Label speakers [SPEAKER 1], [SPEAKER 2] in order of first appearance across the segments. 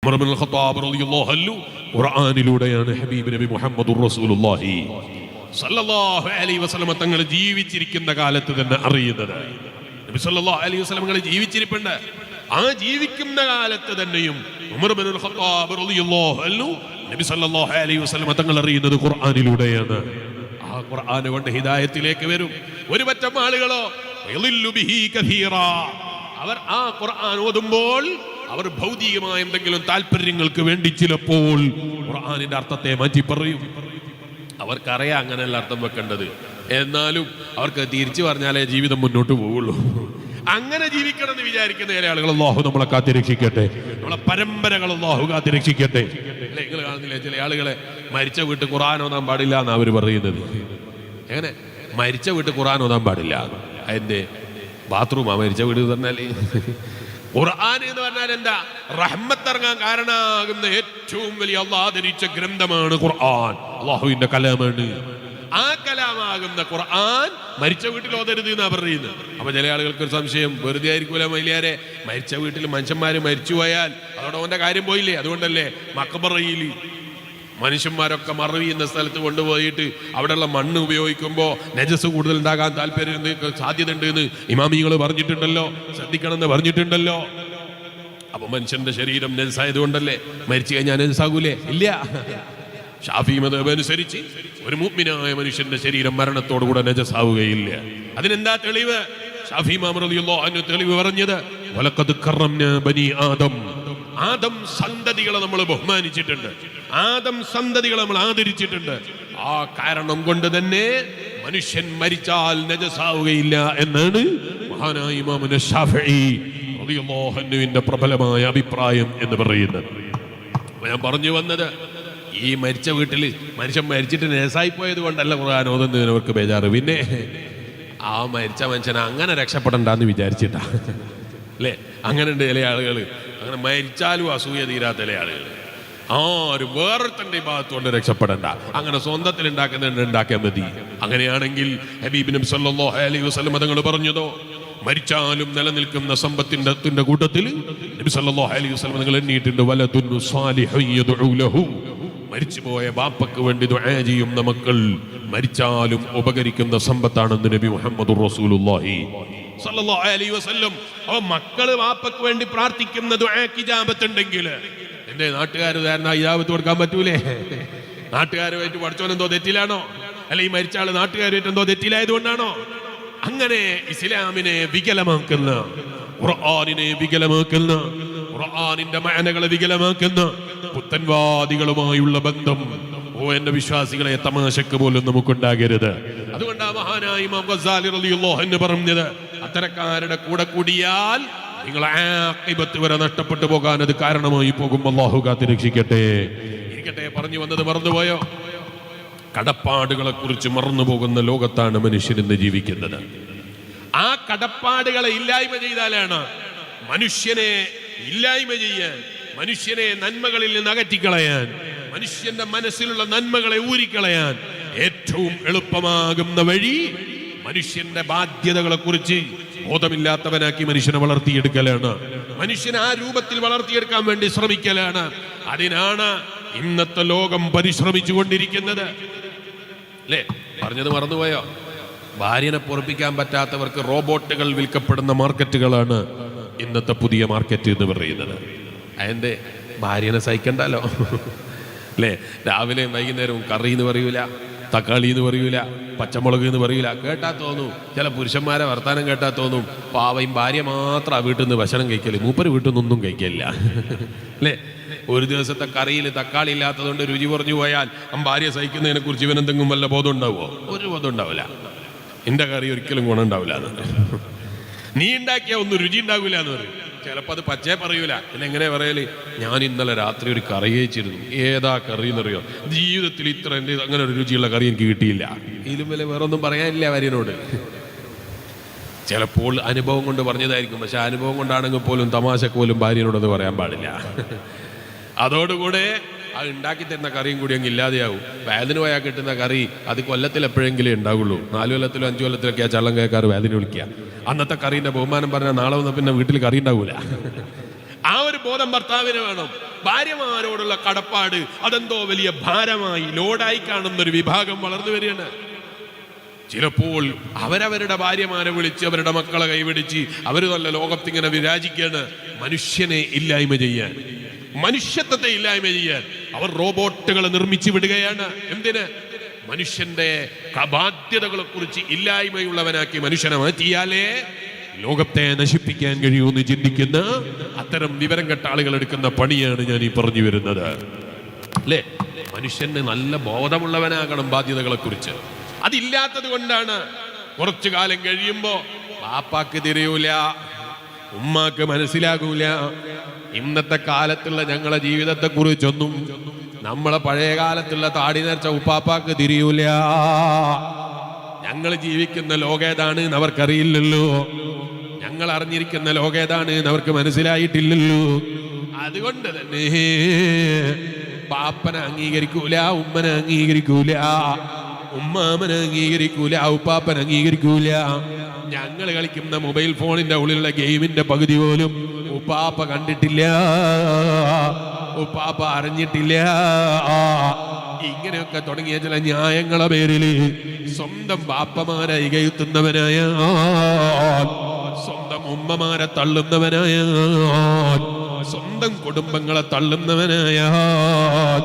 [SPEAKER 1] ഉമർ ഇബ്നുൽ Khattab റളിയല്ലാഹു അൻഹു ഖുർആനിലൂടെയാണ് ഹബീബ് നബി മുഹമ്മദുർ റസൂലുള്ളാഹി സല്ലല്ലാഹു അലൈഹി വസല്ലം തങ്ങൾ ജീവിച്ചിരിക്കുന്ന കാലത്ത് തന്നെ അറിയുന്നത്. നബി സല്ലല്ലാഹു അലൈഹി വസല്ലം തങ്ങൾ ജീവിച്ചിരിപ്പുണ്ട്. ആ ജീവിക്കുന്ന കാലത്ത് തന്നെയും ഉമർ ഇബ്നുൽ ഖത്താബ് റളിയല്ലാഹു അൻഹു നബി സല്ലല്ലാഹു അലൈഹി വസല്ലം തങ്ങൾ അറിയുന്നത് ഖുർആനിലൂടെയാണ്. ആ ഖുർആൻ കൊണ്ട് ഹിദായത്തിലേക്ക് വരും. ഒരു പറ്റം ആളുകളോ യളില്ലു ബിഹി കസീറാ, അവർ ആ ഖുർആൻ ഓതുമ്പോൾ അവർ ഭൗതികമായ എന്തെങ്കിലും താല്പര്യങ്ങൾക്ക് വേണ്ടി ചിലപ്പോൾ ഖുർആനിന്റെ അർത്ഥത്തെ മാറ്റി പറയും. അവർക്കറിയാം അങ്ങനെയല്ല അർത്ഥം വെക്കേണ്ടത്, എന്നാലും അവർക്ക് തിരിച്ചു പറഞ്ഞാലേ ജീവിതം മുന്നോട്ട് പോവുള്ളൂ. അങ്ങനെ ജീവിക്കണം എന്ന് വിചാരിക്കുന്ന ചില ആളുകൾ അല്ലാഹു നമ്മളെ കാത്തിരക്ഷിക്കട്ടെ, നമ്മളെ പരമ്പരകൾ അല്ലാഹു കാത്തിരക്ഷിക്കട്ടെ. അല്ലെ, നിങ്ങൾ കാണുന്നില്ലേ ചില ആളുകളെ മരിച്ച വീട്ടിൽ ഖുർആൻ ഓതാൻ പാടില്ല എന്നാണ് അവർ പറയുന്നത്. എങ്ങനെ മരിച്ച വീട്ടിൽ ഖുർആൻ ഓതാൻ പാടില്ല? അതിന്റെ ബാത്റൂമാ മരിച്ച വീട് പറഞ്ഞാൽ. ഖുർആൻ എന്ന് പറഞ്ഞാൽ എന്താ? റഹ്മത്തിറങ്ങാൻ കാരണമാകുന്ന ഏറ്റവും വലിയ അല്ലാഹു ആദരിച്ച ഗ്രന്ഥമാണ് ഖുർആൻ. അല്ലാഹുവിന്റെ കലാമാണ്. ആ കലാമാകുന്ന ഖുർആൻ മരിച്ച വീട്ടിൽ ഓതരുത് എന്നാ പറയുന്നത്. അപ്പൊ ചില ആളുകൾക്ക് ഒരു സംശയം, വെറുതെ ആയിരിക്കൂല മൈലിയാരെ, മരിച്ച വീട്ടിൽ മനുഷ്യന്മാര് മരിച്ചു പോയാൽ അതോടെ അവന്റെ കാര്യം പോയില്ലേ? അതുകൊണ്ടല്ലേ മഖബറയിൽ മനുഷ്യന്മാരൊക്കെ മറവി എന്ന സ്ഥലത്ത് കൊണ്ടുപോയിട്ട് അവിടെയുള്ള മണ്ണ് ഉപയോഗിക്കുമ്പോൾ നജസ് കൂടുതൽ ഉണ്ടാകാൻ സാധ്യത ഉണ്ട് എന്ന് ഇമാമികൾ പറഞ്ഞിട്ടുണ്ടല്ലോ, ശ്രദ്ധിക്കണമെന്ന് പറഞ്ഞിട്ടുണ്ടല്ലോ. അപ്പൊ മനുഷ്യന്റെ ശരീരം നജസായതുകൊണ്ടല്ലേ മരിച്ചു കഴിഞ്ഞാൽ നജസാകൂലേ? ഇല്ല. ഷാഫി മദ്ഹബ് അനുസരിച്ച് ഒരു മുഅ്മിനായ മനുഷ്യന്റെ ശരീരം മരണത്തോടുകൂടെ നജസാവുകയില്ല. അതിനെന്താ തെളിവ്? ഷാഫി ഇമാം റളിയല്ലാഹു അൻഹു തെളിവ് പറഞ്ഞത്, വലഖദ് കറംനാ ബനി ആദം, ആദം സന്തതികളെ നമ്മൾ ബഹുമാനിച്ചിട്ടുണ്ട്, ആദം സന്തതികളെ നമ്മൾ ആദരിച്ചിട്ടുണ്ട്. ആ കാരണം കൊണ്ട് തന്നെ മനുഷ്യൻ മരിച്ചാൽ നജസാവുകയില്ല എന്നാണ് മഹാനായ ഇമാം ശാഫിഈ റളിയല്ലാഹു അൻഹുവിന്റെ പ്രബലമായ അഭിപ്രായം എന്ന് പറയുന്നത്. ഞാൻ പറഞ്ഞു വന്നത്, ഈ മരിച്ച വീട്ടിൽ മനുഷ്യൻ മരിച്ചിട്ട് നജസായി പോയത് കൊണ്ടല്ല ഖുർആൻ ഓതുന്നതിന് അവർക്ക് ബേജാറ്. പിന്നെ ആ മരിച്ച മനുഷ്യനെ അങ്ങനെ രക്ഷപ്പെടണ്ടെന്ന് വിചാരിച്ചിട്ടാ, അല്ലേ? അങ്ങനെ ഉണ്ട് ചില ആളുകൾ. അങ്ങനെ മരിച്ചാലും അസൂയ തീരാത്ത ചില ആളുകൾ. ആരും വേറൊരുത്തന്റെ ഭാഗത്തുകൊണ്ട് രക്ഷപ്പെടണ്ട, അങ്ങനെ സ്വന്തത്തിൽ ഉണ്ടാക്കിയാൽ മതി. അങ്ങനെയാണെങ്കിൽ ഹബീബ് നബി സല്ലല്ലാഹു അലൈഹി വസല്ലം തങ്ങൾ പറഞ്ഞതോ, മരിച്ചാലും നിലനിൽക്കുന്ന സമ്പത്തിന്റെ കൂട്ടത്തിൽ നബി സല്ലല്ലാഹു അലൈഹി വസല്ലം തങ്ങൾ എണ്ണിയിട്ടുണ്ട്, വലദുൻ സാലിഹുൻ യദ്ഉ ലഹു, മരിച്ചുപോയ ബാപ്പക്ക് വേണ്ടി ദുആ ചെയ്യുന്ന മക്കൾ മരിച്ചാലും ഉപകരിക്കുന്ന സമ്പത്താണെന്ന് നബി മുഹമ്മദുർ റസൂലുള്ളാഹി സല്ലല്ലാഹു അലൈഹി വസല്ലം. അപ്പോൾ മക്കള് ബാപ്പക്ക് വേണ്ടി പ്രാർത്ഥിക്കുന്ന ദുആക്ക് ഇജാബത്ത് ഉണ്ടെങ്കിൽ എന്റെ നാട്ടുകാർ ഇജാബത്ത് കൊടുക്കാൻ പറ്റൂലേ? നാട്ടുകാരുമായിട്ട് പഠിച്ചോനെന്തോ തെറ്റിലാണോ? അല്ല ഈ മരിച്ച ആള് നാട്ടുകാരുമായിട്ട് എന്തോ തെറ്റിലായതുകൊണ്ടാണോ? അങ്ങനെ ഇസ്ലാമിനെ വികലമാക്കുന്ന, ഖുർആനിനെ വികലമാക്കുന്ന, ഖുർആനിന്റെ മഅനകളെ വികലമാക്കുന്ന പുത്തൻവാദികളുമായുള്ള ബന്ധം എന്റെ വിശ്വാസികളെ തമാശക്ക് പോലും നമുക്കുണ്ടാകരുത്. അതുകൊണ്ടാണ് മഹാനായ ഇമാം ഗസാലി റളിയല്ലാഹു അൻഹു പറഞ്ഞത്, അത്തരക്കാരുടെ കൂടെ കൂടിയാൽ നിങ്ങളെ ആഖിബത്ത് വരെ നഷ്ടപ്പെട്ടു പോകാൻ അത് കാരണമായി പോകും. അല്ലാഹു കാത്തിരക്ഷിക്കട്ടെ. ഇരിക്കട്ടെ, പറഞ്ഞു വന്നത് മറന്നുപോയോ? കടപ്പാടുകളെ കുറിച്ച് മറന്നുപോകുന്ന ലോകത്താണ് മനുഷ്യൻ ഇന്ന് ജീവിക്കുന്നത്. ആ കടപ്പാടുകളെ ഇല്ലായ്മ ചെയ്താലാണ് മനുഷ്യനെ ഇല്ലായ്മ ചെയ്യാൻ, മനുഷ്യനെ നന്മകളിൽ നിന്ന് അകറ്റിക്കളയാൻ, മനുഷ്യന്റെ മനസ്സിലുള്ള നന്മകളെ ഊരിക്കളയാൻ ഏറ്റവും എളുപ്പമാകുന്ന വഴി മനുഷ്യന്റെ ബാധ്യതകളെ കുറിച്ച് ബോധമില്ലാത്തവനാക്കി മനുഷ്യനെ വളർത്തിയെടുക്കലാണ്. മനുഷ്യനെ ആ രൂപത്തിൽ വളർത്തിയെടുക്കാൻ വേണ്ടി ശ്രമിക്കലാണ്. അതിനാണ് ഇന്നത്തെ ലോകം പരിശ്രമിച്ചു കൊണ്ടിരിക്കുന്നത്. അല്ലേ? പറഞ്ഞത് മറന്നുപോയോ? ഭാര്യനെ പൊറപ്പിക്കാൻ പറ്റാത്തവർക്ക് റോബോട്ടുകൾ വിൽക്കപ്പെടുന്ന മാർക്കറ്റുകളാണ് ഇന്നത്തെ പുതിയ മാർക്കറ്റ് എന്ന് പറയുന്നത്. അതിൻ്റെ ഭാര്യനെ സഹിക്കണ്ടല്ലോ, അല്ലേ? രാവിലെയും വൈകുന്നേരവും കറി എന്ന് പറയൂല, തക്കാളി എന്ന് പറയൂല, പച്ചമുളക് എന്ന് പറയൂല. കേട്ടാ തോന്നും, ചില പുരുഷന്മാരെ വർത്താനം കേട്ടാ തോന്നും പാവയും ഭാര്യ മാത്രം വീട്ടിൽ നിന്ന് ഭക്ഷണം കഴിക്കല്, മൂപ്പര് വീട്ടിൽ നിന്നൊന്നും കഴിക്കില്ല, അല്ലേ? ഒരു ദിവസത്തെ കറിയിൽ തക്കാളി ഇല്ലാത്തതുകൊണ്ട് രുചി കുറഞ്ഞു പോയാൽ ഭാര്യ സഹിക്കുന്നതിനെ കുറിച്ച് ഇവനെന്തെങ്കിലും വല്ല ബോധം ഉണ്ടാവുമോ? ഒരു ബോധം ഉണ്ടാവില്ല. എൻ്റെ കറി ഒരിക്കലും ഗുണം ഉണ്ടാവില്ല എന്ന് പറയും. നീ ഉണ്ടാക്കിയാൽ ഒന്നും രുചി ഉണ്ടാവില്ല എന്ന് പറയും. ചിലപ്പോൾ അത് പച്ചേ പറയൂല. പിന്നെ എങ്ങനെ പറയല്? ഞാൻ ഇന്നലെ രാത്രി ഒരു കറി കഴിച്ചിരുന്നു. ഏതാ കറി എന്നറിയോ? ജീവിതത്തിൽ ഇത്ര അങ്ങനെ ഒരു രുചിയുള്ള കറി എനിക്ക് കിട്ടിയില്ല. ഇതിലും വല്ല വേറൊന്നും പറയാനില്ല ഭാര്യനോട്. ചിലപ്പോൾ അനുഭവം കൊണ്ട് പറഞ്ഞതായിരിക്കും, പക്ഷെ അനുഭവം കൊണ്ടാണെങ്കിൽ പോലും തമാശക്ക് പോലും ഭാര്യനോടൊന്നും പറയാൻ പാടില്ല. അതോടുകൂടെ ആ ഉണ്ടാക്കി തരുന്ന കറിയും കൂടി അങ്ങ് ഇല്ലാതെയാവും. വേദന പോയാൽ കിട്ടുന്ന കറി അത് കൊല്ലത്തിൽ എപ്പോഴെങ്കിലും ഉണ്ടാവുള്ളൂ. 4 കൊല്ലത്തിലോ 5 കൊല്ലത്തിലൊക്കെ ആ ചള്ളം കേൾക്കാറ് വേദന വിളിക്കുക. അന്നത്തെ കറീൻ്റെ ബഹുമാനം പറഞ്ഞാൽ നാളെ വന്നാൽ പിന്നെ വീട്ടിൽ കറി ഉണ്ടാവൂല. ആ ഒരു ബോധം ഭർത്താവിന് വേണം. ഭാര്യമാരോടുള്ള കടപ്പാട് അതെന്തോ വലിയ ഭാരമായി ലോഡായി കാണുന്ന ഒരു വിഭാഗം വളർന്നു വരികയാണ്. ചിലപ്പോൾ അവരവരുടെ ഭാര്യമാരെ വിളിച്ച് അവരുടെ മക്കളെ കൈപിടിച്ച് അവർ നല്ല ലോകത്തിങ്ങനെ വിരാജിക്കുകയാണ്. മനുഷ്യനെ ഇല്ലായ്മ ചെയ്യാൻ, മനുഷ്യത്വത്തെ ഇല്ലായ്മ ചെയ്യാൻ അവർ റോബോട്ടുകളെ നിർമ്മിച്ചു വിടുകയാണ്. എന്തിന്? മനുഷ്യന്റെ ബാധ്യതകളെ കുറിച്ച് ഇല്ലായ്മയുള്ളവനാക്കി മനുഷ്യനെ മാറ്റിയാലേ ലോകത്തെ നശിപ്പിക്കാൻ കഴിയുമെന്ന് ചിന്തിക്കുന്ന അത്തരം വിവരം കെട്ട ആളുകൾ എടുക്കുന്ന പണിയാണ് ഞാൻ ഈ പറഞ്ഞു വരുന്നത്. അല്ലേ? മനുഷ്യന് നല്ല ബോധമുള്ളവനാകണം ബാധ്യതകളെ കുറിച്ച്. അതില്ലാത്തത് കൊണ്ടാണ് കുറച്ചു കാലം കഴിയുമ്പോ ബാപ്പാക്ക് തിരിയൂല, ഉമ്മാക്ക് മനസ്സിലാകൂല. ഇന്നത്തെ കാലത്തുള്ള ഞങ്ങളെ ജീവിതത്തെ കുറിച്ചൊന്നും നമ്മളെ പഴയ കാലത്തുള്ള താടി നരച്ച ഉപ്പാപ്പാക്ക് തിരിയൂല. ഞങ്ങൾ ജീവിക്കുന്ന ലോകേതാണ് അവർക്കറിയില്ലല്ലോ, ഞങ്ങൾ അറിഞ്ഞിരിക്കുന്ന ലോകേതാണ് അവർക്ക് മനസ്സിലായിട്ടില്ലല്ലോ. അതുകൊണ്ട് തന്നെ പാപ്പനെ അംഗീകരിക്കൂല, ഉമ്മനെ അംഗീകരിക്കൂല, ഉമ്മാമനെ അംഗീകരിക്കൂല, ഉപ്പാപ്പനെ അംഗീകരിക്കൂല. ഞങ്ങൾ കളിക്കുന്ന മൊബൈൽ ഫോണിന്റെ ഉള്ളിലുള്ള ഗെയിമിന്റെ പകുതി പോലും ഉപ്പാപ്പ കണ്ടിട്ടില്ല, ഉപ്പാപ്പ അറിഞ്ഞിട്ടില്ല. ഇങ്ങനെയൊക്കെ തുടങ്ങിയ ചില ന്യായങ്ങളെ പേരില് സ്വന്തം ബാപ്പമാരെ ഇകയുത്തുന്നവനായാൽ, സ്വന്തം ഉമ്മമാരെ തള്ളുന്നവനായാൽ, സ്വന്തം കുടുംബങ്ങളെ തള്ളുന്നവനായാൽ,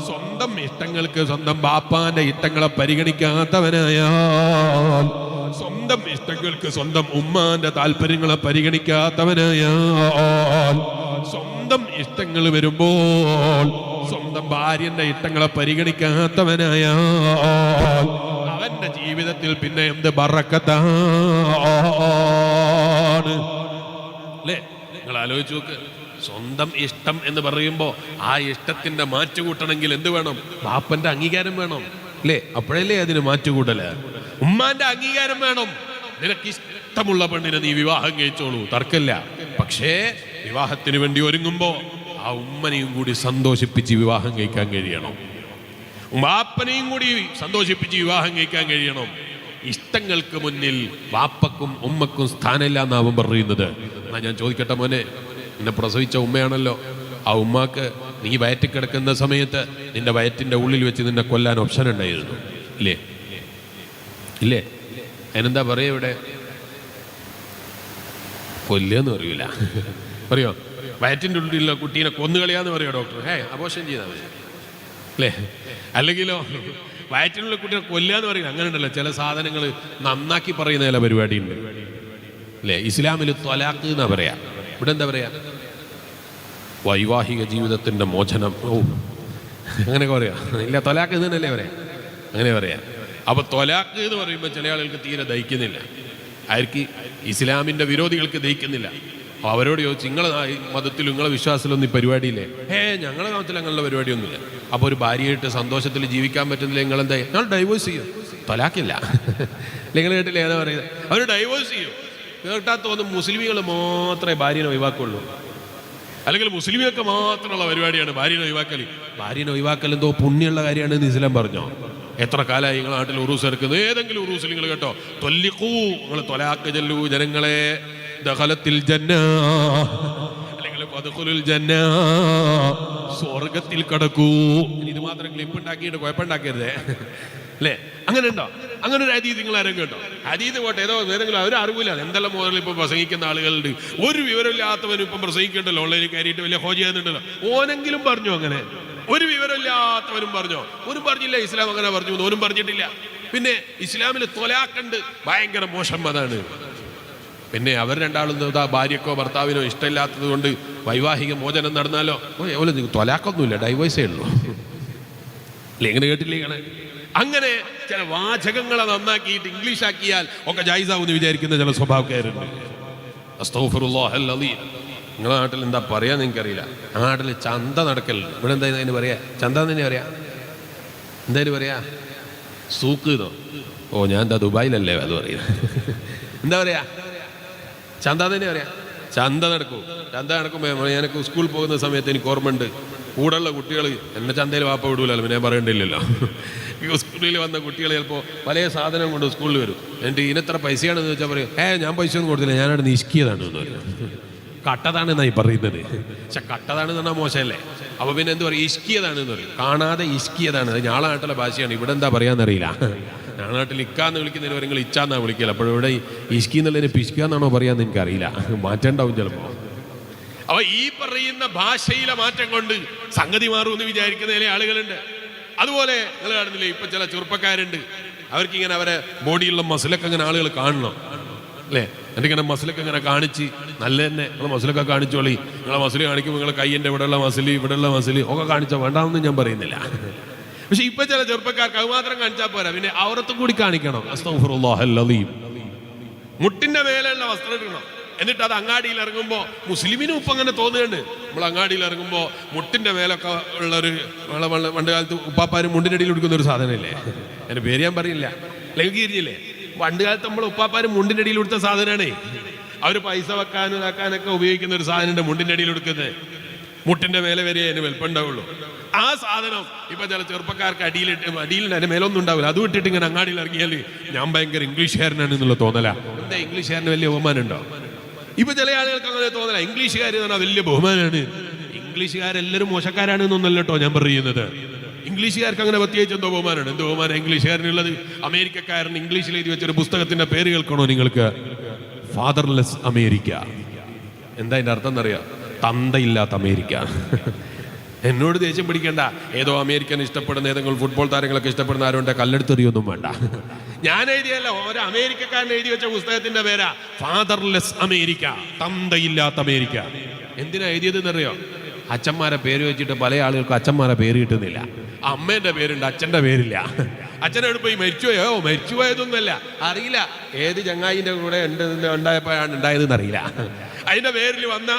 [SPEAKER 1] സ്വന്തം ഇഷ്ടങ്ങൾക്ക് സ്വന്തം ബാപ്പാന്റെ ഇഷ്ടങ്ങളെ പരിഗണിക്കാത്തവനായാൽ, സ്വന്തം ഇഷ്ടങ്ങൾക്ക് സ്വന്തം ഉമ്മാന്റെ താല്പര്യങ്ങളെ പരിഗണിക്കാത്തവനായാൽ, സ്വന്തം ഇഷ്ടങ്ങൾ വരുമ്പോൾ സ്വന്തം ഭാര്യന്റെ ഇഷ്ടങ്ങളെ പരിഗണിക്കാത്തവനായാൽ അവന്റെ ജീവിതത്തിൽ പിന്നെ എന്ത് ബറക്കത്താണ്. അല്ലേ? നിങ്ങൾ ആലോചിച്ച് നോക്ക്. സ്വന്തം ഇഷ്ടം എന്ന് പറയുമ്പോ ആ ഇഷ്ടത്തിന്റെ മാറ്റുകൂട്ടണമെങ്കിൽ എന്ത് വേണം? ബാപ്പന്റെ അംഗീകാരം വേണം. അല്ലേ? അപ്പോഴല്ലേ അതിന് മാറ്റുകൂട്ടല്. ഉമ്മാന്റെ അംഗീകാരം വേണം. നിനക്ക് ഇഷ്ടമുള്ള പെണ്ണിനെ നീ വിവാഹം കഴിച്ചോളൂ, തർക്കമില്ല. പക്ഷേ വിവാഹത്തിന് വേണ്ടി ഒരുങ്ങുമ്പോ ആ ഉമ്മനെയും കൂടി സന്തോഷിപ്പിച്ച് വിവാഹം കഴിക്കാൻ കഴിയണം, ബാപ്പനെയും കൂടി സന്തോഷിപ്പിച്ച് വിവാഹം കഴിക്കാൻ കഴിയണം. ഇഷ്ടങ്ങൾക്ക് മുന്നിൽ ബാപ്പക്കും ഉമ്മക്കും സ്ഥാനമില്ല എന്നാവും പറയുന്നത്. എന്നാ ഞാൻ ചോദിക്കട്ടെ മോനെ, നിന്നെ പ്രസവിച്ച ഉമ്മയാണല്ലോ, ആ ഉമ്മാക്ക് നീ വയറ്റിൽ കിടക്കുന്ന സമയത്ത് നിന്റെ വയറ്റിന്റെ ഉള്ളിൽ വെച്ച് നിന്നെ കൊല്ലാൻ ഓപ്ഷൻ ഉണ്ടായിരുന്നു ഇല്ലേ? ഇല്ലേ? അതിനെന്താ പറയാ? ഇവിടെ കൊല്ലുകയെന്ന് പറയൂല, പറയോ? വയറ്റിൻ്റെ ഉള്ളിലുള്ള കുട്ടീനെ കൊന്നുകളയാന്ന് പറയോ ഡോക്ടർ? അബോർഷൻ ചെയ്താൽ മതി അല്ലേ? അല്ലെങ്കിലോ വയറ്റിനുള്ള കുട്ടീനെ കൊല്ലുകയെന്ന് പറയും. അങ്ങനെ ഉണ്ടല്ലോ ചില സാധനങ്ങൾ നന്നാക്കി പറയുന്ന ചില പരിപാടിയുണ്ട് അല്ലേ? ഇസ്ലാമിൽ ത്വലാഖ് എന്നാ പറയാ. ഇവിടെ എന്താ പറയാ? വൈവാഹിക ജീവിതത്തിന്റെ മോചനം. ഓ, അങ്ങനെയൊക്കെ പറയാ. ഇല്ല, ത്വലാഖ് ഇത് തന്നെയല്ലേ പറയാ? അങ്ങനെ പറയാ. അപ്പൊ ത്വലാഖ് എന്ന് പറയുമ്പോൾ ചില ആളുകൾക്ക് തീരെ ദഹിക്കുന്നില്ല. ആർക്ക്? ഇസ്ലാമിന്റെ വിരോധികൾക്ക് ദഹിക്കുന്നില്ല. അവരോട് ചോദിച്ചു, നിങ്ങളെ മതത്തിലും നിങ്ങളെ വിശ്വാസത്തിലൊന്നും ഈ പരിപാടിയില്ലേ? ഞങ്ങളെ മതത്തിൽ അങ്ങനെയുള്ള പരിപാടിയൊന്നുമില്ല. അപ്പോൾ ഒരു ഭാര്യയായിട്ട് സന്തോഷത്തിൽ ജീവിക്കാൻ പറ്റുന്നില്ല, നിങ്ങളെന്താ? ഞങ്ങൾ ഡൈവോഴ്സ് ചെയ്യും. ത്വലാഖില്ല. നിങ്ങൾ കേട്ടില്ലേ? ഏതാ പറയുന്നത്? അവർ ഡൈവോഴ്സ് ചെയ്യും. കേട്ടാ തോന്നും മുസ്ലിമികൾ മാത്രമേ ഭാര്യനെ ഒഴിവാക്കുള്ളൂ, അല്ലെങ്കിൽ മുസ്ലിമിയൊക്കെ മാത്രമുള്ള പരിപാടിയാണ് ഭാര്യനെ ഒഴിവാക്കൽ. ഭാര്യനെ ഒഴിവാക്കൽ എന്തോ പുണ്യമുള്ള കാര്യമാണെന്ന് ഇസ്ലാം പറഞ്ഞോ? എത്ര കാലമായി നിങ്ങളുടെ നാട്ടിൽ ഉറൂസ് എടുക്കുന്നത്? ഏതെങ്കിലും ഉറൂസിൽ നിങ്ങൾ കേട്ടോ തൊല്ലിക്കൂ, നിങ്ങൾ ത്വലാഖ് ചൊല്ലൂ ജനങ്ങളെ, ദഖലത്തിൽ ജന്ന, അല്ലെങ്കിൽ വദ്ഖുലുൽ ജന്ന, സ്വർഗത്തിൽ കടക്കൂ. ഇത് മാത്രം ക്ലിപ്പ് ഉണ്ടാക്കിയിട്ട് കുഴപ്പമുണ്ടാക്കരുതേ അല്ലേ? അങ്ങനെ ഉണ്ടോ? അങ്ങനെ ഒരു ഹദീസ് നിങ്ങൾ ആരും കേട്ടോ? ഹദീസ് പോട്ടെ, ഏതോ ഏതെങ്കിലും അവർ അറിവില്ല. എന്തെല്ലാം മുതൽ ഇപ്പം പ്രസംഗിക്കുന്ന ആളുകളുണ്ട്. ഒരു വിവരമില്ലാത്തവനും ഇപ്പം പ്രസംഗിക്കണ്ടല്ലോ, ഓൺലൈനിൽ കയറിയിട്ട് വലിയ ഹോജ ചെയ്യുന്നുണ്ടല്ലോ. ഓനെങ്കിലും പറഞ്ഞു അങ്ങനെ? ഒരു വിവരമില്ലാത്തവനും പറഞ്ഞോ? ഓനും പറഞ്ഞില്ല ഇസ്ലാം അങ്ങനെ പറഞ്ഞു, ഓനും പറഞ്ഞിട്ടില്ല. പിന്നെ ഇസ്ലാമിൽ ത്വലാഖുണ്ട്, ഭയങ്കര മോശം അതാണ്. പിന്നെ അവർ രണ്ടാളും ഭാര്യക്കോ ഭർത്താവിനോ ഇഷ്ടമില്ലാത്തത് കൊണ്ട് വൈവാഹിക മോചനം നടന്നാലോ ത്വലാഖൊന്നുമില്ല, ഡൈവേഴ്സേ ഉള്ളൂ അല്ലേ? എങ്ങനെ കേട്ടില്ലേ? അങ്ങനെ ചില വാചകങ്ങളെ നന്നാക്കിയിട്ട് ഇംഗ്ലീഷ് ആക്കിയാൽ ഒക്കെ ജായിസാവെന്ന് വിചാരിക്കുന്ന ചില സ്വഭാവക്കാരുണ്ട്. അസ്തഗ്ഫിറുല്ലാഹൽ അലീം. നിങ്ങളുടെ നാട്ടിൽ എന്താ പറയാ നിങ്ങൾക്കറിയില്ല. ആ നാട്ടിൽ ചന്ത നടക്കലുണ്ട്. ഇവിടെ എന്താ അതിന് പറയാ? ചന്ത തന്നെ പറയാ. എന്തായാലും പറയാ? സൂക്ക് എന്നോ? ഓ, ഞാൻ എന്താ ദുബായിലല്ലേ അത് പറയാ? എന്താ പറയാ? ചന്ത തന്നെ പറയാ. ചന്ത നടക്കൂ. ചന്ത നടക്കുമ്പോൾ ഞാനൊക്കെ സ്കൂളിൽ പോകുന്ന സമയത്ത് എനിക്ക് ഓർമ്മയുണ്ട്, കൂടെയുള്ള കുട്ടികൾ എന്നെ ചന്തയിൽ വാപ്പ വിടൂലല്ലോ, പിന്നെ ഞാൻ പറയണ്ടില്ലല്ലോ. സ്കൂളിൽ വന്ന കുട്ടികൾ ചിലപ്പോൾ പല സാധനം കൊണ്ട് സ്കൂളിൽ വരും. എന്നിട്ട് ഇതിനെത്ര പൈസയാണെന്ന് ചോദിച്ചാൽ പറയും, ഞാൻ പൈസ ഒന്നും കൊടുത്തില്ല, ഞാനവിടെ നിഷ്കിയതാണ് എന്ന് പറയും. കട്ടതാണെന്നായി പറയുന്നത്. പക്ഷെ കട്ടതാണെന്ന് പറഞ്ഞാൽ മോശമല്ലേ? അപ്പൊ പിന്നെ എന്ത് പറയും? ഇഷ്കിയതാണെന്ന് പറയും. കാണാതെ ഇഷ്കിയതാണ്. അത് ഞാളെ നാട്ടിലെ ഭാഷയാണ്. ഇവിടെ എന്താ പറയാന്നറിയില്ല. ഞങ്ങളുടെ നാട്ടിൽ ഇക്കാന്ന് വിളിക്കുന്നതിന് നിങ്ങൾ ഇച്ചാന്നാ വിളിക്കില്ല. അപ്പോൾ ഇവിടെ ഇഷ്കി എന്നുള്ളതിന് പിഷ്കാന്നാണോ പറയാന്ന് എനിക്കറിയില്ല. മാറ്റേണ്ടാവും ചിലപ്പോ. അപ്പൊ ഈ പറയുന്ന ഭാഷയിലെ മാറ്റം കൊണ്ട് സംഗതി മാറുമെന്ന് വിചാരിക്കുന്ന ചില ആളുകളുണ്ട്. അതുപോലെ നിങ്ങൾ കാണുന്നില്ലേ, ഇപ്പൊ ചില ചെറുപ്പക്കാരുണ്ട്, അവർക്കിങ്ങനെ അവരെ ബോഡിയുള്ള മസിലൊക്കെ അങ്ങനെ ആളുകൾ കാണണം അല്ലേ? എന്നിട്ടിങ്ങനെ മസിലൊക്കെ ഇങ്ങനെ കാണിച്ച് നല്ല തന്നെ നിങ്ങൾ മസിലൊക്കെ കാണിച്ചോളി. നിങ്ങളെ മസിൽ കാണിക്കുമ്പോൾ നിങ്ങളെ കയ്യിൻ്റെ ഇവിടെയുള്ള മസിൽ ഇവിടെയുള്ള മസിൽ ഒക്കെ കാണിച്ചാൽ വേണ്ടാമെന്ന് ഞാൻ പറയുന്നില്ല. പക്ഷെ ഇപ്പൊ ചില ചെറുപ്പക്കാർക്ക് അത് മാത്രം കാണിച്ചാൽ പോരാ, പിന്നെ ഔറത്തും കൂടി കാണിക്കണം. അസ്തഗ്ഫിറുല്ലാഹൽ അലീം. മുട്ടിന്റെ മേലെയുള്ള വസ്ത്രം ഇടണം. എന്നിട്ട് അത് അങ്ങാടിയിൽ ഇറങ്ങുമ്പോൾ മുസ്ലിമിനും ഇപ്പം അങ്ങനെ തോന്നുന്നുണ്ട്. നമ്മൾ അങ്ങാടിയിൽ ഇറങ്ങുമ്പോൾ മുട്ടിന്റെ മേലൊക്കെ ഉള്ളൊരു പണ്ട് കാലത്ത് ഉപ്പാപ്പാരും മുണ്ടിൻ്റെ അടിയിൽ കൊടുക്കുന്ന ഒരു സാധനമില്ലേ? അതിന് പേര് ഞാൻ പറയില്ല, ലഘൂകരിച്ചില്ലേ? പണ്ട് കാലത്ത് നമ്മൾ ഉപ്പാപ്പാരും മുണ്ടിൻ്റെ അടിയിൽ കൊടുത്ത സാധനമാണേ. അവർ പൈസ വെക്കാനും ഇതാക്കാനൊക്കെ ഉപയോഗിക്കുന്ന ഒരു സാധനമുണ്ട് മുണ്ടിൻ്റെ അടിയിൽ കൊടുക്കുന്നത്. മുട്ടിന്റെ മേലെ വരെ അതിന് വലുപ്പം ഉണ്ടാവുള്ളൂ. ആ സാധനം ഇപ്പൊ ചില ചെറുപ്പക്കാർക്ക് അടിയിലിട്ട് അതിന്റെ മേലൊന്നും ഉണ്ടാവില്ല. അത് വിട്ടിട്ട് ഇങ്ങനെ അങ്ങാടിയിൽ ഇറങ്ങിയാൽ ഞാൻ ഭയങ്കര ഇംഗ്ലീഷുകാരനാണ് എന്നുള്ള തോന്നല. എന്താ ഇംഗ്ലീഷുകാരന് വലിയ ബഹുമാനം ഉണ്ടോ? ഇപ്പൊ ചില ആളുകൾക്ക് അങ്ങനെ തോന്നല. ഇംഗ്ലീഷുകാർ എന്ന് പറഞ്ഞാൽ വലിയ ബഹുമാനമാണ്. ഇംഗ്ലീഷുകാരെല്ലാവരും മോശക്കാരാണ് എന്നൊന്നല്ല കേട്ടോ ഞാൻ പറയുന്നത്. ഇംഗ്ലീഷുകാർക്ക് അങ്ങനെ പ്രത്യേകിച്ച് എന്തോ ബഹുമാനമാണ്. എന്ത് ബഹുമാനം ഇംഗ്ലീഷുകാരനുള്ളത്? അമേരിക്കക്കാരൻ ഇംഗ്ലീഷിൽ എഴുതി വെച്ചൊരു പുസ്തകത്തിന്റെ പേര് കേൾക്കണോ നിങ്ങൾക്ക്? Fatherless America. എന്താ അതിന്റെ അർത്ഥം എന്നറിയാം? തന്തയില്ലാത്ത അമേരിക്ക. എന്നോട് ദേഷ്യം പിടിക്കേണ്ട. ഏതോ അമേരിക്കൻ ഇഷ്ടപ്പെടുന്ന ഏതെങ്കിലും ഫുട്ബോൾ താരങ്ങളൊക്കെ ഇഷ്ടപ്പെടുന്ന ആരുണ്ട്, കല്ലെടുത്തെറിയൊന്നും വേണ്ട. ഞാൻ എഴുതിയല്ല, ഒരു അമേരിക്കക്കാരൻ എഴുതി വെച്ച പുസ്തകത്തിന്റെ പേരാ ഫാദർലെസ് അമേരിക്ക, തന്തയില്ലാത്ത അമേരിക്ക. എന്തിനാ എഴുതിയതെന്നറിയോ? അച്ഛന്മാരെ പേര് വെച്ചിട്ട് പല ആളുകൾക്കും അച്ഛന്മാരെ പേര് കിട്ടുന്നില്ല. അമ്മേന്റെ പേരുണ്ട്, അച്ഛന്റെ പേരില്ല. അച്ഛനോട് പോയി മരിച്ചുപോയോ? മരിച്ചുപോയതൊന്നുമല്ല, അറിയില്ല. ഏത് ചങ്ങായിന്റെ കൂടെ ഉണ്ടായപ്പോഴാണ് ഉണ്ടായതെന്ന് അറിയില്ല. അതിന്റെ പേരിൽ വന്ന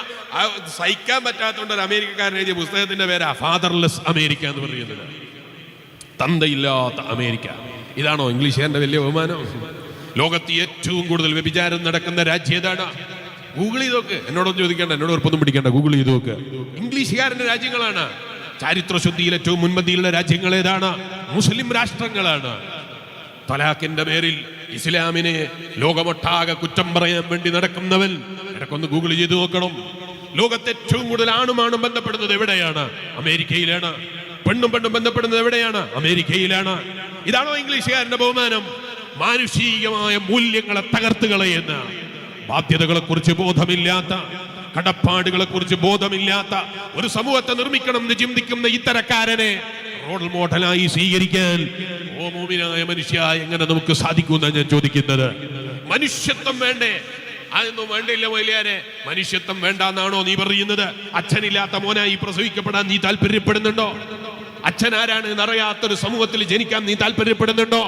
[SPEAKER 1] സഹിക്കാൻ പറ്റാത്തതുകൊണ്ട് ഒരു അമേരിക്കക്കാരൻ എഴുതിയ പുസ്തകത്തിന്റെ പേരാ ഫാദർലെസ് അമേരിക്ക എന്ന് പറയുന്നത്. തന്തയില്ലാത്ത അമേരിക്ക. ഇതാണോ ഇംഗ്ലീഷുകാരന്റെ വലിയ ബഹുമാനം? ലോകത്ത് ഏറ്റവും കൂടുതൽ വ്യഭിചാരം നടക്കുന്ന രാജ്യം ഏതാണ്? ഗൂഗിൾ ചെയ്ത് നോക്ക്. എന്നോടൊന്നും ചോദിക്കേണ്ട, എന്നോട് ഉറപ്പൊന്നും പിടിക്കേണ്ട. ഗൂഗിൾ ചെയ്ത് നോക്ക്. ഇംഗ്ലീഷുകാരന്റെ രാജ്യങ്ങളാണ്. ചരിത്രശുദ്ധിയിൽ ഏറ്റവും മുൻപന്തിയുള്ള രാജ്യങ്ങൾ ഏതാണ്? മുസ്ലിം രാഷ്ട്രങ്ങളാണ്. തലാഖിന്റെ പേരിൽ ഇസ്ലാമിനെ ലോകമൊട്ടാകെ കുറ്റം പറയാൻ വേണ്ടി നടക്കുന്നവൻ ഇടക്കൊന്ന് ഗൂഗിൾ ചെയ്ത് നോക്കണം. ലോകത്തെ ഏറ്റവും കൂടുതൽ ആണുമാണും ബന്ധപ്പെടുന്നത് എവിടെയാണ്? അമേരിക്കയിലാണ്. പെണ്ണും ബന്ധപ്പെടുന്നത് എവിടെയാണ്? അമേരിക്കയിലാണ്. ഇതാണോ ഇംഗ്ലീഷുകാരന്റെ ബഹുമാനം? മാനുഷികമായ മൂല്യങ്ങളെ തകർത്ത് കളയുന്ന, ബാധ്യതകളെ കുറിച്ച് ബോധമില്ലാത്ത, കടപ്പാടുകളെ കുറിച്ച് ബോധമില്ലാത്ത ഒരു സമൂഹത്തെ നിർമ്മിക്കണം എന്ന് ചിന്തിക്കുന്ന ഇത്തരക്കാരനെ റോൾ മോഡലായി സ്വീകരിക്കാൻ ഓ മോമിനായ മനുഷ്യ എങ്ങനെ നമുക്ക് സാധിക്കുമെന്നാണ് ഞാൻ ചോദിക്കുന്നത്. മനുഷ്യത്വം വേണ്ടേ? അതൊന്നും വേണ്ടില്ല മൊയ്ലിയാരെ. മനുഷ്യത്വം വേണ്ടാന്നാണോ നീ പറയുന്നത്? അച്ഛനില്ലാത്ത മോനായി പ്രസവിക്കപ്പെടാൻ നീ താല്പര്യപ്പെടുന്നുണ്ടോ? അച്ഛൻ ആരാണ് എന്നറിയാത്തൊരു സമൂഹത്തിൽ ജനിക്കാൻ നീ താല്പര്യപ്പെടുന്നുണ്ടോ?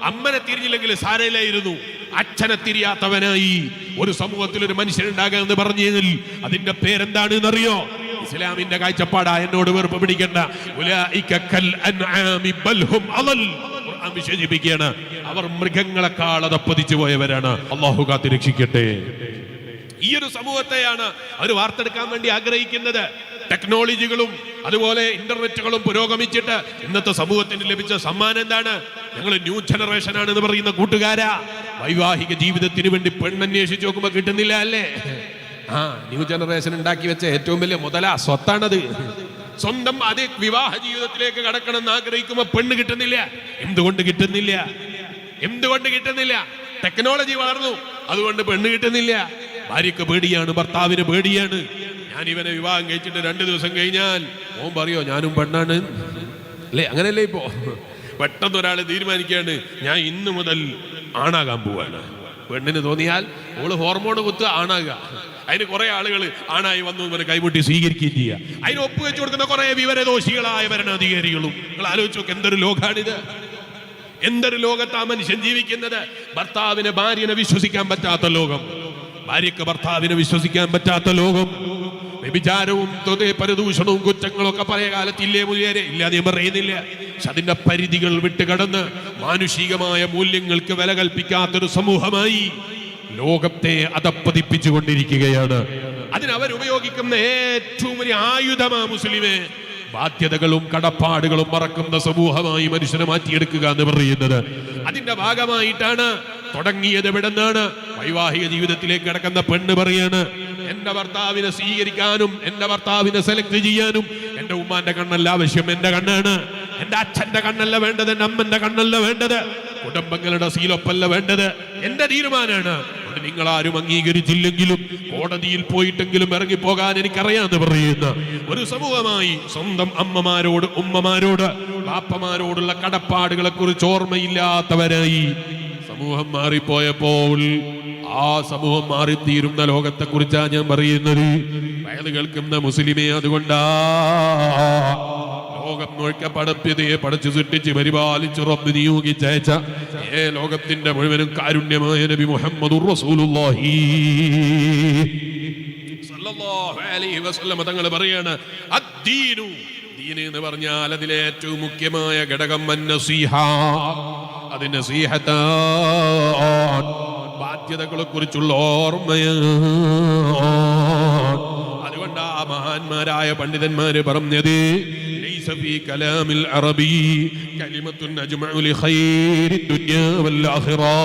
[SPEAKER 1] അമ്മനെ തിരിഞ്ഞില്ലെങ്കിൽ സാരയിലായിരുന്നു. അച്ഛനെ തിരിയാത്തവനായി ഒരു സമൂഹത്തിൽ ഒരു മനുഷ്യനുണ്ടാകുക എന്ന് പറഞ്ഞതിൽ അതിന്റെ പേരെന്താണ് എന്നറിയോ? ഇസ്ലാമിന്റെ കാഴ്ചപ്പാടാ. എന്നോട് വെറുപ്പ് പിടിക്കണ്ട. വിശേഷിപ്പിക്കുകയാണ്, അവർ മൃഗങ്ങളെക്കാൾ അതപ്പതിച്ചു പോയവരാണ്. അള്ളാഹു കാത്ത് രക്ഷിക്കട്ടെ. ഈ ഒരു സമൂഹത്തെയാണ് അവർ വാർത്തെടുക്കാൻ വേണ്ടി ആഗ്രഹിക്കുന്നത്. ടെക്നോളജികളും അതുപോലെ ഇന്റർനെറ്റുകളും പുരോഗമിച്ചിട്ട് ഇന്നത്തെ സമൂഹത്തിന് ലഭിച്ച സമ്മാനം എന്താണ്? ഞങ്ങൾ ന്യൂ ജനറേഷൻ ആണെന്ന് പറയുന്ന കൂട്ടുകാരാ, വൈവാഹിക ജീവിതത്തിന് വേണ്ടി പെണ്ണന്വേഷിച്ച് നോക്കുമ്പോ കിട്ടുന്നില്ല അല്ലേ? ന്യൂ ജനറേഷൻ ഉണ്ടാക്കി വെച്ച ഏറ്റവും വലിയ മുതലാ, സ്വത്താണത്. സ്വന്തം അത് വിവാഹ ജീവിതത്തിലേക്ക് കടക്കണം എന്ന് ആഗ്രഹിക്കുമ്പോ പെണ്ണ് കിട്ടുന്നില്ല. എന്തുകൊണ്ട് കിട്ടുന്നില്ല? എന്തുകൊണ്ട് കിട്ടുന്നില്ല? ടെക്നോളജി വളർന്നു, അതുകൊണ്ട് പെണ്ണ് കിട്ടുന്നില്ല. ഭാര്യക്ക് പേടിയാണ്, ഭർത്താവിന് പേടിയാണ്. ഞാൻ ഇവനെ വിവാഹം കഴിച്ചിട്ട് 2 ദിവസം കഴിഞ്ഞാൽ ഓൻ പറയോ ഞാനും പെണ്ണാണ് അല്ലേ? അങ്ങനെയല്ലേ ഇപ്പോ? പെട്ടെന്ന് ഒരാൾ തീരുമാനിക്കുകയാണ് ഞാൻ ഇന്ന് മുതൽ ആണാകാൻ പോവാണ്. പെണ്ണിന് തോന്നിയാൽ ഓള് ഹോർമോൺ കുത്ത് ആണാകുക. അതിന് കുറെ ആളുകൾ ആണായി വന്നു ഇവരെ കൈമുട്ടി സ്വീകരിക്കുകയും ചെയ്യുക. അതിന് ഒപ്പുവെച്ചു കൊടുക്കുന്ന കുറെ വിവരദോഷികളായ ഭരണാധികാരികളും. നിങ്ങൾ ആലോചിച്ച് നോക്ക്, എന്തൊരു ലോകാണിത്! എന്തൊരു ലോകത്താ മനുഷ്യൻ ജീവിക്കുന്നത്! ഭർത്താവിനെ ഭാര്യനെ വിശ്വസിക്കാൻ പറ്റാത്ത ലോകം, ഭാര്യക്ക് ഭർത്താവിനെ വിശ്വസിക്കാൻ പറ്റാത്ത ലോകം. വ്യഭിചാരവും പരദൂഷണവും കുറ്റങ്ങളും ഒക്കെ പഴയ കാലത്തില്ലേ മുതിരെ? ഇല്ലാതെ പറയുന്നില്ല. പക്ഷെ അതിന്റെ പരിധികൾ വിട്ടുകടന്ന് മാനുഷികമായ മൂല്യങ്ങൾക്ക് വില കൽപ്പിക്കാത്തൊരു സമൂഹമായി ലോകത്തെ അധപ്പതിപ്പിച്ചു കൊണ്ടിരിക്കുകയാണ്. അതിനവരുപയോഗിക്കുന്ന ഏറ്റവും വലിയ ആയുധമാ മുസ്ലിമേ ബാധ്യതകളും കടപ്പാടുകളും മറക്കുന്ന സമൂഹമായി മനുഷ്യനെ മാറ്റിയെടുക്കുക എന്ന് പറയുന്നത്. അതിന്റെ ഭാഗമായിട്ടാണ് തുടങ്ങിയത്. എവിടെ നിന്നാണ്? വൈവാഹിക ജീവിതത്തിലേക്ക് കടക്കുന്ന പെണ്ണ് പറയാണ് എന്റെ ഭർത്താവിനെ സ്വീകരിക്കാനും എന്റെ ഭർത്താവിനെ സെലക്ട് ചെയ്യാനും എന്റെ ഉമ്മാന്റെ കണ്ണല്ല ആവശ്യം, എന്റെ കണ്ണാണ്. എന്റെ അച്ഛന്റെ കണ്ണല്ല വേണ്ടത്, എന്റെ അമ്മന്റെ കണ്ണല്ല വേണ്ടത്, കുടുംബങ്ങളുടെ സീലൊപ്പല്ല വേണ്ടത്, എന്റെ തീരുമാനമാണ്. നിങ്ങൾ ആരും അംഗീകരിച്ചില്ലെങ്കിലും കോടതിയിൽ പോയിട്ടെങ്കിലും ഇറങ്ങിപ്പോകാൻ എനിക്കറിയാന്ന് പറയുന്ന ഒരു സമൂഹമായി സ്വന്തം അമ്മമാരോട്, ഉമ്മമാരോട്, ബാപ്പമാരോടുള്ള കടപ്പാടുകളെ കുറിച്ച് ഓർമ്മയില്ലാത്തവരായി സമൂഹം മാറിപ്പോയപ്പോൾ ആ സമൂഹം മാറിത്തീരുന്ന ലോകത്തെ കുറിച്ചാണ് ഞാൻ പറയുന്നത്. വയത് കേൾക്കുന്ന മുസ്ലിമേ, അതുകൊണ്ടാ ലോകം മുഴുക്കെ പടപ്പിതയെ പടച്ചു സൃഷ്ടിച്ച് പരിപാലിച്ച് റബ്ബ് നിയോഗിച്ചയച്ച ലോകത്തിന്റെ മുഴുവനും കാരുണ്യമായ നബി മുഹമ്മദുർ റസൂലുള്ളാഹി സ്വല്ലല്ലാഹു അലൈഹി വസല്ലം തങ്ങൾ പറയാണ്, അദ്ദീനു, ദീൻ എന്ന് പറഞ്ഞാൽ അതിലെ ഏറ്റവും മുഖ്യമായ ഘടകം അന്നസീഹ, അത് നസീഹത്താണ്, ബാധ്യതകളെ കുറിച്ചുള്ള ഓർമ്മയാണ്. അതുകൊണ്ട് ആ മഹാന്മാരായ പണ്ഡിതന്മാര് പറഞ്ഞത് في كلام العربي كلمة أجمع لخير الدنيا والآخرة.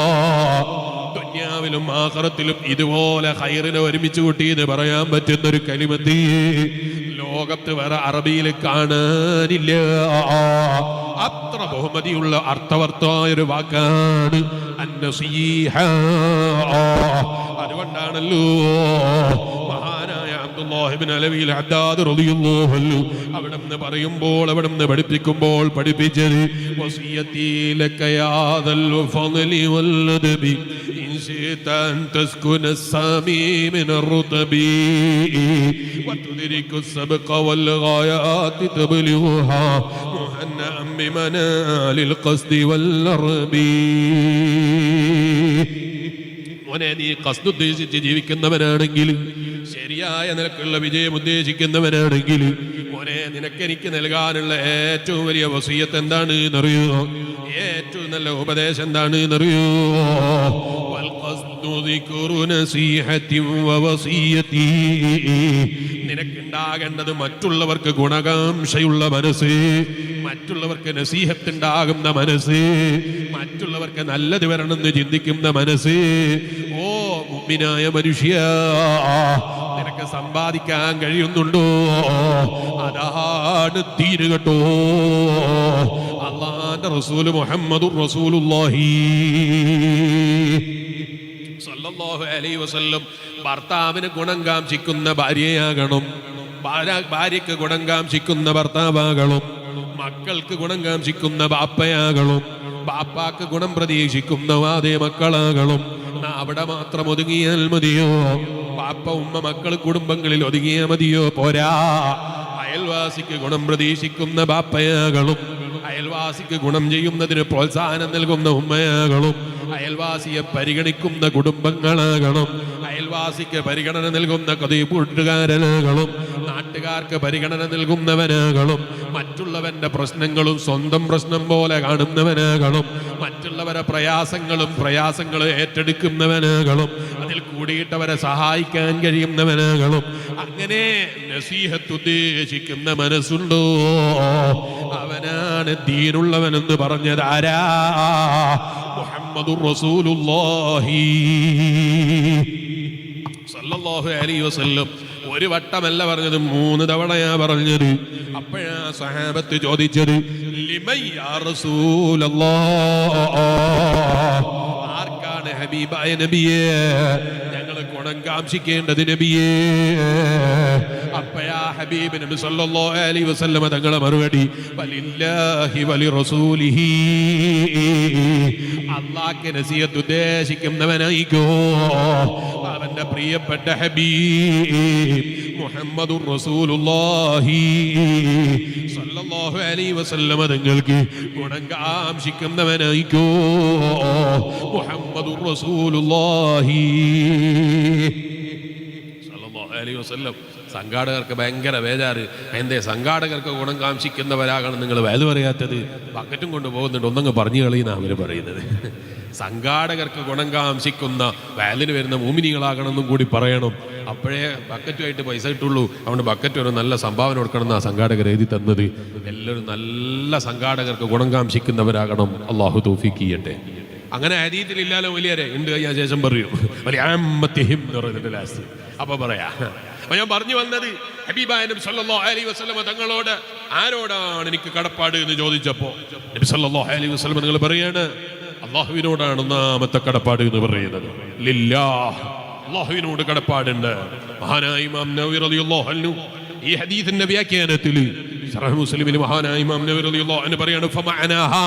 [SPEAKER 1] ദുനിയാവിലും ആഖിറത്തിലും ഇതുപോലെ ഖൈറിനെ ഒരുമിച്ച് കൂട്ടി എന്ന് പറയാൻ പറ്റുന്ന ഒരു കലിമത്ത് ലോകത്ത് വേറെ അറബിയിൽ കാണാനില്ല. അത്ര ബഹുമതിയുള്ള അർത്ഥവത്തായ ഒരു വാക്കാണ് അന്നസീഹ. അതുകൊണ്ടാണല്ലോ അവിടുന്ന് പറയുമ്പോൾ, അവിടുന്ന് പഠിപ്പിക്കുമ്പോൾ പഠിപ്പിച്ചത് വസിയത്തി ലക യാദൽ ഫളി വല്ലദബി ഇൻ ശിത അൻ തസ്കുന സാമി മിൻ الرطب وتدرك السبق والغايات تبلغها مهنأ بمنال القصد والرب. മോനെ, നീ ഖസ്ദ് ഉദ്ദേശിച്ച് ജീവിക്കുന്നവനാണെങ്കിൽ, ശരിയായ നിലക്കുള്ള വിജയം ഉദ്ദേശിക്കുന്നവനാണെങ്കിൽ, മോനെ നിനക്കെനിക്ക് നൽകാനുള്ള ഏറ്റവും വലിയ വസിയത്ത് എന്താണ് എന്നറിയോ? ഏറ്റവും നല്ല ഉപദേശം എന്താണ് എന്നറിയോ? നിനക്കുണ്ടാകേണ്ടത് മറ്റുള്ളവർക്ക് ഗുണകാംക്ഷയുള്ള മനസ്സ്, മറ്റുള്ളവർക്ക് നസീഹത്തുണ്ടാകുന്ന മനസ്സ്, മറ്റുള്ളവർക്ക് നല്ലത് വരണമെന്ന് ചിന്തിക്കുന്ന മനസ്സ്. ഓ മുഅ്മിനായ മനുഷ്യ, നിനക്ക് സമ്പാദിക്കാൻ കഴിയുന്നുണ്ടോ? അതാണ് ദീൻ കേട്ടോ. അല്ലാഹുവിന്റെ റസൂൽ മുഹമ്മദുർ റസൂലുള്ളാഹി സല്ലല്ലാഹു അലൈഹി വസല്ലം ഭർത്താവിന് ഗുണം കാംക്ഷിക്കുന്ന ഭാര്യയാകണം, ഭാര്യയ്ക്ക് ഗുണം കാംക്ഷിക്കുന്ന ഭർത്താവാകണം, മക്കൾക്ക് ഗുണം കാംക്ഷിക്കുന്ന ബാപ്പയാകണം, ബാപ്പാക്ക് ഗുണം പ്രതീക്ഷിക്കുന്ന അതേ മക്കളാകണം. അവിടെ മാത്രം ഒതുങ്ങിയാൽ മതിയോ? ബാപ്പ, ഉമ്മ, മക്കൾ കുടുംബങ്ങളിൽ ഒതുങ്ങിയാൽ മതിയോ? പോരാ. അയൽവാസിക്ക് ഗുണം പ്രതീക്ഷിക്കുന്ന ബാപ്പയാകണം, അയൽവാസിക്ക് ഗുണം ചെയ്യുന്നതിന് പ്രോത്സാഹനം നൽകുന്ന ഉമ്മയാകണം, അയൽവാസിയെ പരിഗണിക്കുന്ന കുടുംബങ്ങളാകണം, അയൽവാസിക്ക് പരിഗണന നൽകുന്ന കൂട്ടുകാരനാകണം, നാട്ടുകാർക്ക് പരിഗണന നൽകുന്നവനാകണം, മറ്റുള്ളവന്റെ പ്രശ്നങ്ങളും സ്വന്തം പ്രശ്നം പോലെ കാണുന്നവനാകണം, മറ്റുള്ളവരെ പ്രയാസങ്ങളും ഏറ്റെടുക്കുന്നവനാകണം, അതിൽ കൂടിയിട്ടവരെ സഹായിക്കാൻ കഴിയുന്നവനാകണം. അങ്ങനെ നസീഹത്ത് ഉദ്ദേശിക്കുന്ന മനസ്സുണ്ടോ, അവനാണ് ദീനുള്ളവനെന്ന് പറഞ്ഞത് ആരാ? മുഹമ്മദുർ റസൂലുള്ളാഹി സല്ലല്ലാഹു അലൈഹി വസല്ലം. ഒരു വട്ടമല്ല പറഞ്ഞത്, 3 തവണയാ പറഞ്ഞത്. അപ്പോഴാ സഹാബത്ത് ചോദിച്ചത്, ലിമൻ യാ റസൂലല്ലാഹ്, ആർക്കാണ് ഹബീബായ നബിയേ ഞങ്ങൾ ഗുണം കാംക്ഷിക്കേണ്ടത് നബിയേ? അപ്പയാ ഹബീബ് നബി സല്ലല്ലാഹു അലൈഹി വസല്ലം തങ്ങളെ മറുപടി, വലില്ലാഹി വലി റസൂലിഹി, അല്ലാഹുവിന്റെ നസീഹത്ത് ഉദ്ദേശിക്കുന്നവനായിക്കോ അവന്റെ പ്രിയപ്പെട്ട ഹബീബ് മുഹമ്മദുർ റസൂലുള്ളാഹി സല്ലല്ലാഹു അലൈഹി വസല്ലം തങ്ങൾക്ക് ഗുണം കാംക്ഷിക്കുന്നവനായിക്കോ മുഹമ്മദുർ റസൂലുള്ളാഹി സല്ലല്ലാഹു അലൈഹി വസല്ലം. സംഘാടകർക്ക് ഭയങ്കര ബേജാറ്. എന്തേ സംഘാടകർക്ക് ഗുണം കാംക്ഷിക്കുന്നവരാകണം നിങ്ങൾ വേദ പറയാത്തത്? ബക്കറ്റും കൊണ്ട് പോകുന്നുണ്ട്, ഒന്നങ്ങ് പറഞ്ഞു കളിയെന്നാണ് അവർ പറയുന്നത്. സംഘാടകർക്ക് ഗുണം കാംക്ഷിക്കുന്ന വാലിന് വരുന്ന മോമിനികളാകണമെന്നും കൂടി പറയണം. അപ്പോഴേ ബക്കറ്റുമായിട്ട് പൈസ കിട്ടുള്ളൂ. അതുകൊണ്ട് ബക്കറ്റ് ഒരു നല്ല സംഭാവന കൊടുക്കണം എന്നാണ് സംഘാടകർ എഴുതി തന്നത്. എല്ലാവരും നല്ല സംഘാടകർക്ക് ഗുണം കാംക്ഷിക്കുന്നവരാകണം. അള്ളാഹു തൗഫീഖ് ചെയ്യട്ടെ. അങ്ങനെ ഹദീസിലില്ലാലോ വലിയരെ ഉണ്ട്, ഞാൻ ശേഷം പറയും വലിയ അമ്മത്തിഹിം എന്ന് പറയുന്നുണ്ട് ലാസ്റ്റ്. അപ്പൊ പറയാ, അപ്പൊ ഞാൻ പറഞ്ഞു വന്നത് ഹബീബായ നബി സല്ലല്ലാഹു അലൈഹി വസല്ലം തങ്ങളോട് ആരോടാണ് എനിക്ക് കടപ്പാട് എന്ന് ചോദിച്ചപ്പോ നബി സല്ലല്ലാഹു അലൈഹി വസല്ലം നിങ്ങൾ പറയാണ് അള്ളാഹുവിനോടാണ് ഒന്നാമത്തെ കടപ്പാട് എന്ന് പറയുന്നത്. ലില്ലാഹ്, അള്ളാഹുവിനോട് കടപ്പാടുണ്ട്. മഹാനായ ഇമാം നവവി റളിയല്ലാഹു അൻഹു ഈ ഹദീസിന്റെ വ്യാഖ്യാനത്തിൽ സഹീഹ് മുസ്ലിമിൽ മഹാനായ ഇമാം നവവി റളിയല്ലാഹു അൻഹു പറയാണ് ഫമഅനാഹാ,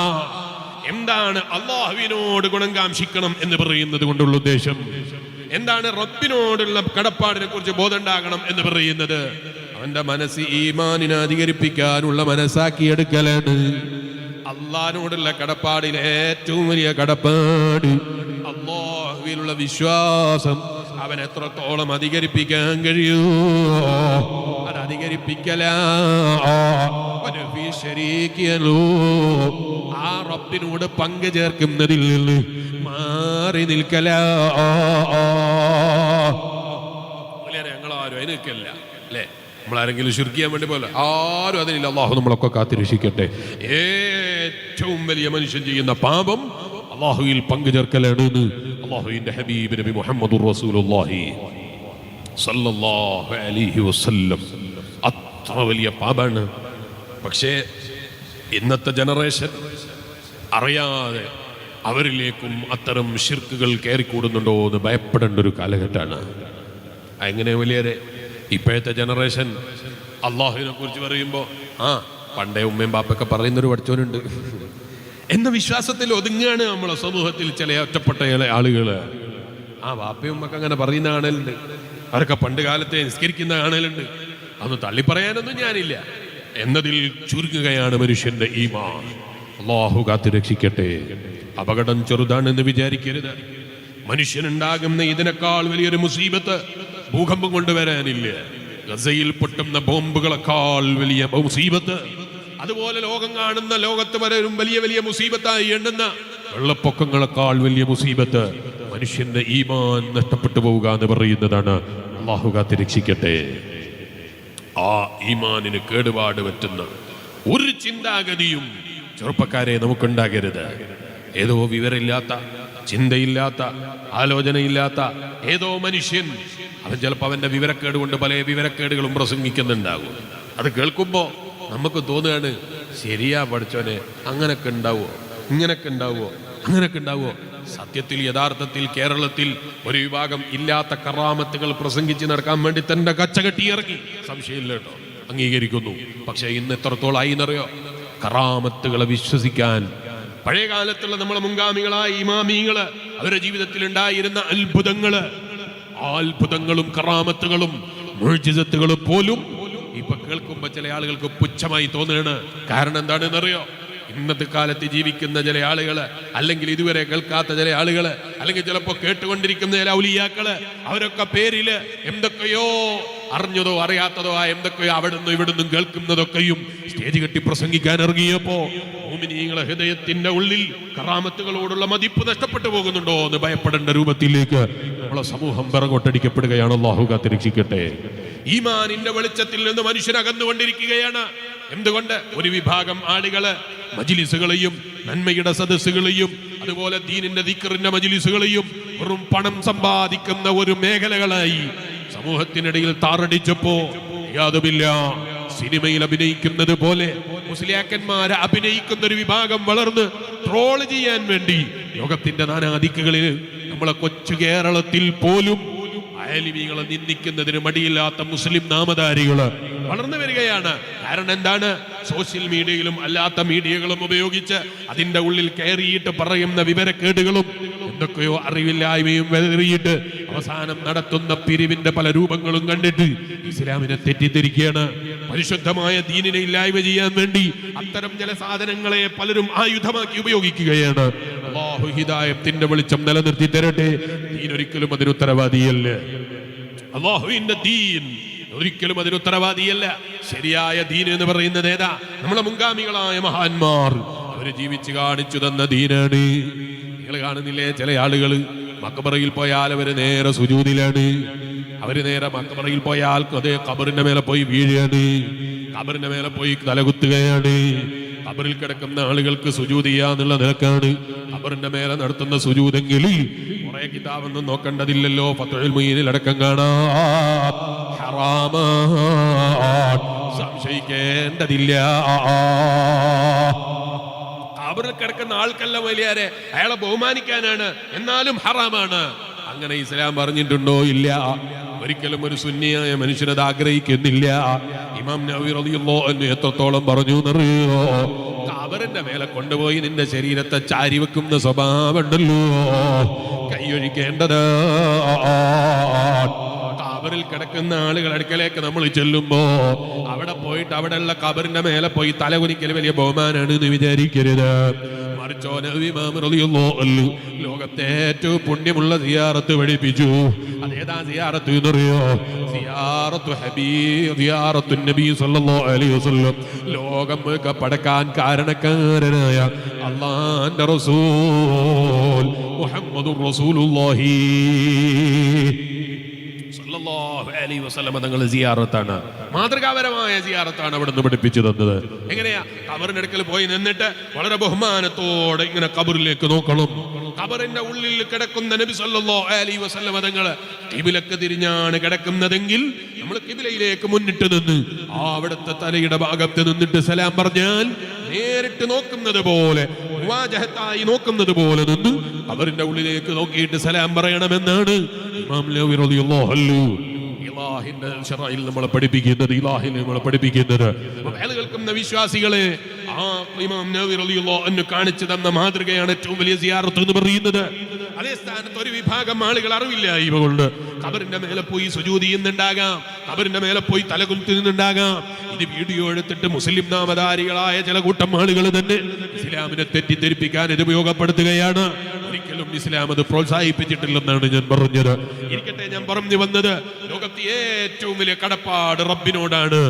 [SPEAKER 1] എന്താണ് അള്ളാഹുവിനോട് ഗുണം കാംക്ഷിക്കണം എന്ന് പറയുന്നത് കൊണ്ടുള്ള ഉദ്ദേശം എന്താണ്? റബ്ബിനോടുള്ള കടപ്പാടിനെ കുറിച്ച് ബോധം ഉണ്ടാകണം എന്ന് പറയുന്നത് അവന്റെ മനസ്സ് ഈമാനിനെ അധികരിപ്പിക്കാനുള്ള മനസ്സാക്കിയെടുക്കലാണ്. അള്ളാഹിനോടുള്ള കടപ്പാടിൽ ഏറ്റവും വലിയ കടപ്പാട് അള്ളാഹുവിലുള്ള വിശ്വാസം അവൻ എത്രത്തോളം അധികരിപ്പിക്കാൻ കഴിയൂ അത് അധികരിപ്പിക്കലാ. ആ റബ്ബിനോട് പങ്കു ചേർക്കുന്നതിൽ നിന്ന് മാറി നിൽക്കലാ. ഞങ്ങളാരും അതിന് നിൽക്കല്ല അല്ലേ? നമ്മളാരെങ്കിലും ശിർക്ക് ചെയ്യാൻ വേണ്ടി പോലെ ആരും അതിനില്ല. അള്ളാഹു നമ്മളൊക്കെ കാത്തിരക്ഷിക്കട്ടെ. ഏറ്റവും വലിയ മനുഷ്യൻ ചെയ്യുന്ന പാപം അള്ളാഹുവിൽ പങ്കു ചേർക്കലാണ്. അള്ളാഹുവിന്റെ ഹബീബ് നബി മുഹമ്മദുർ റസൂലുള്ളാഹി സല്ലല്ലാഹു അലൈഹി വസല്ലം അത്ര വലിയ പാപാണ്. പക്ഷേ ഇന്നത്തെ ജനറേഷൻ അറിയാതെ അവരിലേക്കും അത്തരം ശിർക്കുകൾ കയറിക്കൂടുന്നുണ്ടോ എന്ന് ഭയപ്പെടേണ്ട ഒരു കാലഘട്ടമാണ്. എങ്ങനെ വലിയരെ ഇപ്പോഴത്തെ ജനറേഷൻ അള്ളാഹുവിനെ കുറിച്ച് പറയുമ്പോൾ പണ്ടേ ഉമ്മയും ബാപ്പൊക്കെ പറയുന്നൊരു പഠിച്ചവനുണ്ട് എന്ന വിശ്വാസത്തിൽ ഒതുങ്ങാണ് നമ്മളെ സമൂഹത്തിൽ ചില ഒറ്റപ്പെട്ട ചില ആളുകൾ. ബാപ്പയും ഉമ്മക്ക് അങ്ങനെ പറയുന്ന കാണലുണ്ട്. അവരൊക്കെ പണ്ട് കാലത്തെ നിസ്കരിക്കുന്ന കാണലുണ്ട്. അതൊന്നും തള്ളിപ്പറയാനൊന്നും ഞാനില്ല എന്നതിൽ ചുരുങ്ങുകയാണ് മനുഷ്യന്റെ ഈമാൻ. അല്ലാഹു കാത്തുരക്ഷിക്കട്ടെ. അപകടം ചെറുതാണെന്ന് വിചാരിക്കരുത്. മനുഷ്യനുണ്ടാകുന്ന ഇതിനേക്കാൾ വലിയൊരു മുസീബത്ത് ഭൂകമ്പം കൊണ്ടുവരാനില്ല. ഗസയിൽ പൊട്ടുന്ന ബോംബുകളെക്കാൾ വലിയ മുസീബത്ത്, അതുപോലെ ലോകം കാണുന്ന ലോകത്ത് വരും വലിയ വലിയ മുസീബത്തായി എണ്ണുന്ന വെള്ളപ്പൊക്കങ്ങളെക്കാൾ വലിയ മുസീബത്ത് മനുഷ്യന്റെ ഈമാൻ നഷ്ടപ്പെട്ടു പോവുക എന്ന് പറയുന്നതാണ്. അല്ലാഹു കാത്തുരക്ഷിക്കട്ടെ. ആ ഈമാനിന് കേടുപാട് പറ്റുന്ന ഒരു ചിന്താഗതിയും ചെറുപ്പക്കാരെ നമുക്കുണ്ടാകരുത്. ഏതോ വിവരമില്ലാത്ത, ചിന്തയില്ലാത്ത, ആലോചനയില്ലാത്ത ഏതോ മനുഷ്യൻ അവൻ ചിലപ്പോൾ അവന്റെ വിവരക്കേട് കൊണ്ട് പല വിവരക്കേടുകളും പ്രസംഗിക്കുന്നുണ്ടാകും. അത് കേൾക്കുമ്പോൾ നമുക്ക് തോന്നുകയാണ് ശരിയാ പഠിച്ചോനെ, അങ്ങനൊക്കെ ഉണ്ടാവോ, ഇങ്ങനൊക്കെ ഉണ്ടാവോ, അങ്ങനൊക്കെ ഉണ്ടാവോ. സത്യത്തിൽ യഥാർത്ഥത്തിൽ കേരളത്തിൽ ഒരു വിഭാഗം ഇല്ലാത്ത കറാമത്തുകൾ പ്രസംഗിച്ച് നടക്കാൻ വേണ്ടി തന്റെ കച്ചകെട്ടി ഇറങ്ങി, സംശയമില്ല കേട്ടോ, അംഗീകരിക്കുന്നു. പക്ഷെ ഇന്ന് എത്രത്തോളം ആയി എന്നറിയോ? കറാമത്തുകളെ വിശ്വസിക്കാൻ പഴയ കാലത്തുള്ള നമ്മളെ മുൻഗാമികളായ ഇമാമികള് അവരുടെ ജീവിതത്തിൽ ഉണ്ടായിരുന്ന അത്ഭുതങ്ങള്, ആ അത്ഭുതങ്ങളും കറാമത്തുകളും മുഅ്ജിസത്തുകളും പോലും ഇപ്പൊ കേൾക്കുമ്പോ ചില ആളുകൾക്ക് പുച്ഛമായി തോന്നുകയാണ്. കാരണം എന്താണെന്നറിയോ? ഇന്നത്തെ കാലത്ത് ജീവിക്കുന്ന ചില ആളുകള്, അല്ലെങ്കിൽ ഇതുവരെ കേൾക്കാത്ത ചില ആളുകള്, അല്ലെങ്കിൽ ചിലപ്പോ കേട്ടുകൊണ്ടിരിക്കുന്ന ചില ഔലിയാക്കള്, അവരൊക്കെ പേരില് എന്തൊക്കെയോ അറിഞ്ഞതോ അറിയാത്തതോ ആ എന്തൊക്കെയോ അവിടുന്ന് ഇവിടുന്നും കേൾക്കുന്നതൊക്കെയും സ്റ്റേജ് കെട്ടി പ്രസംഗിക്കാൻ ഇറങ്ങിയപ്പോ മുഅ്മിനീങ്ങളുടെ ഹൃദയത്തിന്റെ ഉള്ളിൽ കറാമത്തുകളോടുള്ള മതിപ്പ് നഷ്ടപ്പെട്ടു പോകുന്നുണ്ടോ എന്ന് ഭയപ്പെടേണ്ട രൂപത്തിലേക്ക് നമ്മളെ സമൂഹം പിറകോട്ടടിക്കപ്പെടുകയാണ്. അല്ലാഹു കാത്തുരക്ഷിക്കട്ടെ. ഈമാനിന്റെ വെളിച്ചത്തിൽ നിന്ന് മനുഷ്യൻ അകന്നുകൊണ്ടിരിക്കുകയാണ്. എന്തുകൊണ്ട്? ഒരു വിഭാഗം ആളുകള് മജ്ലിസുകളെയും നന്മയുടെ സദസ്സുകളെയും അതുപോലെ ദീനിന്റെ ദിക്റിന്റെ മജ്ലിസുകളെയും വെറും പണം സമ്പാദിക്കുന്ന ഒരു മേഖലകളായി സമൂഹത്തിനിടയിൽ താറടിച്ചപ്പോ യാതൊമില്ല സിനിമയിൽ അഭിനയിക്കുന്നത് പോലെ മുസ്ലിയാക്കന്മാരെ അഭിനയിക്കുന്ന ഒരു വിഭാഗം വളർന്ന് ട്രോള് ചെയ്യാൻ വേണ്ടി ലോകത്തിന്റെ നാനാദിക്കുകളിൽ നമ്മളെ കൊച്ചു കേരളത്തിൽ പോലും ആലിമീങ്ങളെ നിന്ദിക്കുന്നതിന് മടിയില്ലാത്ത മുസ്ലിം നാമധാരികള് വളർന്നു വരികയാണ്. കാരണം എന്താണ്? സോഷ്യൽ മീഡിയയിലും അല്ലാത്ത മീഡിയകളും ഉപയോഗിച്ച് അതിന്റെ ഉള്ളിൽ കയറിയിട്ട് പറയുന്ന വിവരക്കേടുകളും എന്തൊക്കെയോ അറിവില്ലായ്മയും വെറിയിട്ട് അവസാനം നടത്തുന്ന പിരിവിന്റെ പല രൂപങ്ങളും കണ്ടിട്ട് ഇസ്ലാമിനെ തെറ്റിദ്ധരിക്കുകയാണ്. പരിശുദ്ധമായ ദീനിനെ ഇല്ലായ്മ ചെയ്യാൻ വേണ്ടി അത്തരം ചില സാധനങ്ങളെ പലരും ആയുധമാക്കി ഉപയോഗിക്കുകയാണ്. അല്ലാഹു ഹിദായത്തിന്റെ വെളിച്ചം നിലനിർത്തി തരട്ടെ. ദീൻ ഒരിക്കലും അതിന് ഉത്തരവാദിയല്ല. അല്ലാഹുവിന്റെ ദീൻ ഒരിക്കലും അതിന് ഉത്തരവാദിയല്ല. ശരിയായ ദീൻ എന്ന് പറയുന്നത് ഏതാ? നമ്മളെ മുൻഗാമികളായ മഹാന്മാർ അവര് ജീവിച്ച് കാണിച്ചു തന്ന ദീനാണ്. നിങ്ങൾ കാണുന്നില്ലേ ചില ആളുകള് മഖബറയിൽ പോയാൽ അവര് നേരെ സുജൂദിലാണ്. അവര് നേരെ മഖബറയിൽ പോയാൽ അതേ ഖബറിന്റെ മേലെ പോയി വീഴുകയാണ്. ഖബറിന്റെ മേലെ പോയി തലകുത്തുകയാണ്. ഖബറിൽ കിടക്കുന്ന ആളുകൾക്ക് സുജൂദ് ചെയ്യാന്നുള്ള നിലക്കാണ് ഖബറിന്റെ മേലെ നടത്തുന്ന സുജൂദെങ്കിൽ കുറെ കിതാബൊന്നും നോക്കേണ്ടതില്ലല്ലോ. ഫത്ഹുൽ മുഈനിൽ അടക്കം കാണാം ഹറാമാണ്, സംശയിക്കേണ്ടതില്ല. ഖബറിൽ കിടക്കുന്ന ആൾക്കല്ല വലിയാരെ, അയാളെ ബഹുമാനിക്കാനാണ്, എന്നാലും ഹറാമാണ്. അങ്ങനെ ഇസ്ലാം പറഞ്ഞിട്ടുണ്ടോ? ഇല്ല. ഒരിക്കലും ഒരു സുന്നിയായ മനുഷ്യനത് ആഗ്രഹിക്കുന്നില്ല. ഇമാം നവവി റളിയല്ലാഹു അൻഹു എത്രത്തോളം പറഞ്ഞു എന്നറിയോ? ഖബറിന്റെ മേലെ കൊണ്ടുപോയി നിന്റെ ശരീരത്തെ ചാരി വെക്കുന്ന സ്വഭാവം ഉണ്ടല്ലോ, കൈയൊഴിക്കേണ്ടത്. ഖബറിൽ കിടക്കുന്ന ആളുകൾ അടുക്കലേക്ക് നമ്മൾ ചെല്ലുമ്പോ അവിടെ പോയിട്ട് അവിടെയുള്ള ഖബറിന്റെ മേലെ പോയി തലകുനിക്കൽ വലിയ ബഹുമാനാണ് എന്ന് വിചാരിക്കരുത്. മറിച്ചോ നബി ഇമാം റളിയല്ലാഹു അൻഹു ലോകത്തെ ഏറ്റവും പുണ്യമുള്ള സിയാറത്ത് പഠിപ്പിച്ചു. അതേതാ സിയാറത്ത് എന്നറിയോ? സിയാറത്തുൻ നബി സല്ലല്ലാഹു അലൈഹി വസല്ലം. ലോകം മുഴുവൻ പടക്കാൻ കാരണക്കാരനായ അല്ലാഹുവിന്റെ റസൂൽ മുഹമ്മദുർ റസൂലുള്ളാഹി സല്ലല്ലാഹു അലൈഹി വസല്ലം തങ്ങളുടെ സിയാറത്താണ്, മാതൃകാപരമായ സിയാറത്താണ് അവിടുന്ന് പഠിപ്പിച്ചു തന്നത്. എങ്ങനെയാ? ഖബറിന്റെ അടുക്കൽ പോയി നിന്നിട്ട് വളരെ ബഹുമാനത്തോടെ ഇങ്ങനെ ഖബറിലേക്ക് നോക്കണം. ഖബറിന്റെ ഉള്ളിൽ കിടക്കുന്ന നബി സല്ലല്ലാഹു അലൈഹി വസല്ലം തങ്ങൾ ഖിബിലക്ക് തിരിഞ്ഞാണ് കിടക്കുന്നതെങ്കിൽ നമ്മൾ ഖിബിലയിലേക്ക് മുന്നിട്ട് നിന്ന് അവിടുത്തെ തലയുടെ ഭാഗത്ത് നിന്നിട്ട് സലാം പറഞ്ഞാൽ നേരിട്ട് നോക്കുന്നത് പോലെ, മുവാജഹത്തായി നോക്കുന്നത് പോലെ നിന്ന് ഖബറിന്റെ ഉള്ളിലേക്ക് നോക്കിയിട്ട് സലാം പറയണമെന്നാണ് ഇമാം നവവി റളിയല്ലാഹു അൻഹു ഇലാഹിന്റെ ശറഇൽ നമ്മളെ പഠിപ്പിക്കുന്നത്. കേൾക്കുന്ന വിശ്വാസികളെ, ആ ഇമാം നവവി റളിയല്ലാഹു അൻഹു കാണിച്ചു തന്ന മാതൃകയാണ് ഏറ്റവും വലിയ സിയാറത്ത് എന്ന് പറയുന്നത്. അതേ സ്ഥാനത്ത് ഒരു വിഭാഗം ആളുകൾ അറിവില്ല ഇവകൊണ്ട് ഖബറിന്റെ മേലെ പോയി സുജൂദ് ചെയ്യുന്നുണ്ടാകാം, ഖബറിന്റെ മേലെ പോയി തലകുത്തുന്നുണ്ടാകാം. ഇത് വീഡിയോ എടുത്തിട്ട് മുസ്ലിം നാമധാരികളായ ചില കൂട്ടം ആളുകൾ തന്നെ ഇസ്ലാമിനെ തെറ്റിദ്ധരിപ്പിക്കാൻ ഇത് ഉപയോഗപ്പെടുത്തുകയാണ്. ഒരിക്കലും ഇസ്ലാം അത് പ്രോത്സാഹിപ്പിച്ചിട്ടില്ലെന്നാണ് ഞാൻ പറഞ്ഞത്. ഇരിക്കട്ടെ, ഞാൻ പറഞ്ഞു വന്നത് ലോകത്തെ ഏറ്റവും വലിയ കടപ്പാട് റബ്ബിനോടാണ്.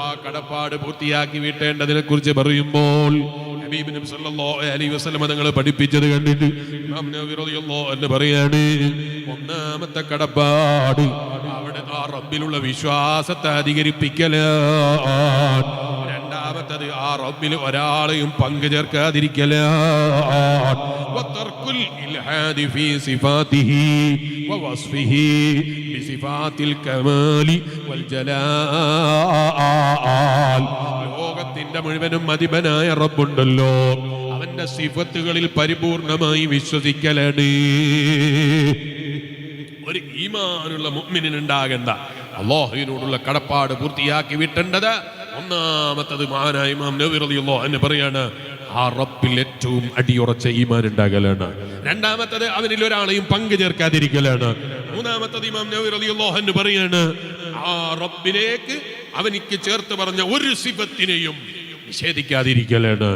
[SPEAKER 1] ആ കടപ്പാട് പൂർത്തിയാക്കി വീട്ടേണ്ടതിനെ കുറിച്ച് പറയുമ്പോൾ ഹബീബ് നബി സല്ലല്ലാഹു അലൈഹി വസല്ലം തങ്ങൾ പഠിപ്പിച്ചത് കണ്ടിട്ട് ഇമാം നവവി റളിയല്ലാഹു അൻഹു പറയാണ്, ഒന്നാമത്തെ കടപ്പാട് അവിടെ ആ റബ്ബിലുള്ള വിശ്വാസത്തെ അധികരിപ്പിക്കലാണ്. രണ്ടാമത്തത് ആ റബ്ബിൽ ഒരാളെയും പങ്കു ചേർക്കാതിരിക്കലാണ്. വതർക്കുൽ ഇൽഹാദി ഫീ സിഫാതിഹി വവസ്ഫിഹി ബിസിഫാത്തിൽ കമാലി വൽ ജലാൽ. ലോകത്തിന്റെ മുഴുവനും അധിപനായ റബ്ബുണ്ടല്ലോ, അവന്റെ സിഫത്തുകളിൽ പരിപൂർണമായി വിശ്വസിക്കലാണ് ഒരു ഈമാനുള്ള മുഅ്മിനിനുണ്ടാകേണ്ട അല്ലാഹുവിനോടുള്ള കടപ്പാട് പൂർത്തിയാക്കി വിട്ടേണ്ടത്. ഒന്നാമത്തത് മഹാനായ ഇമാം നവവി റളിയല്ലാഹു അൻഹു പറയാണ്, ആ റബ്ബിൽ ഏറ്റവും അടിയുറച്ച ഈമാൻ ഉണ്ടാകലാണ്. രണ്ടാമത്തത് അവനിൽ ഒരാളെയും പങ്കു ചേർക്കാതിരിക്കലാണ്. മൂന്നാമത്തത് ഇമാം നവവി റളിയല്ലാഹു അൻഹു പറയാണ്, ആ റബ്ബിലേക്ക് അവനിക്ക് ചേർത്ത് പറഞ്ഞ ഒരു സിഫത്തിനെയും നിഷേധിക്കാതിരിക്കലാണ്.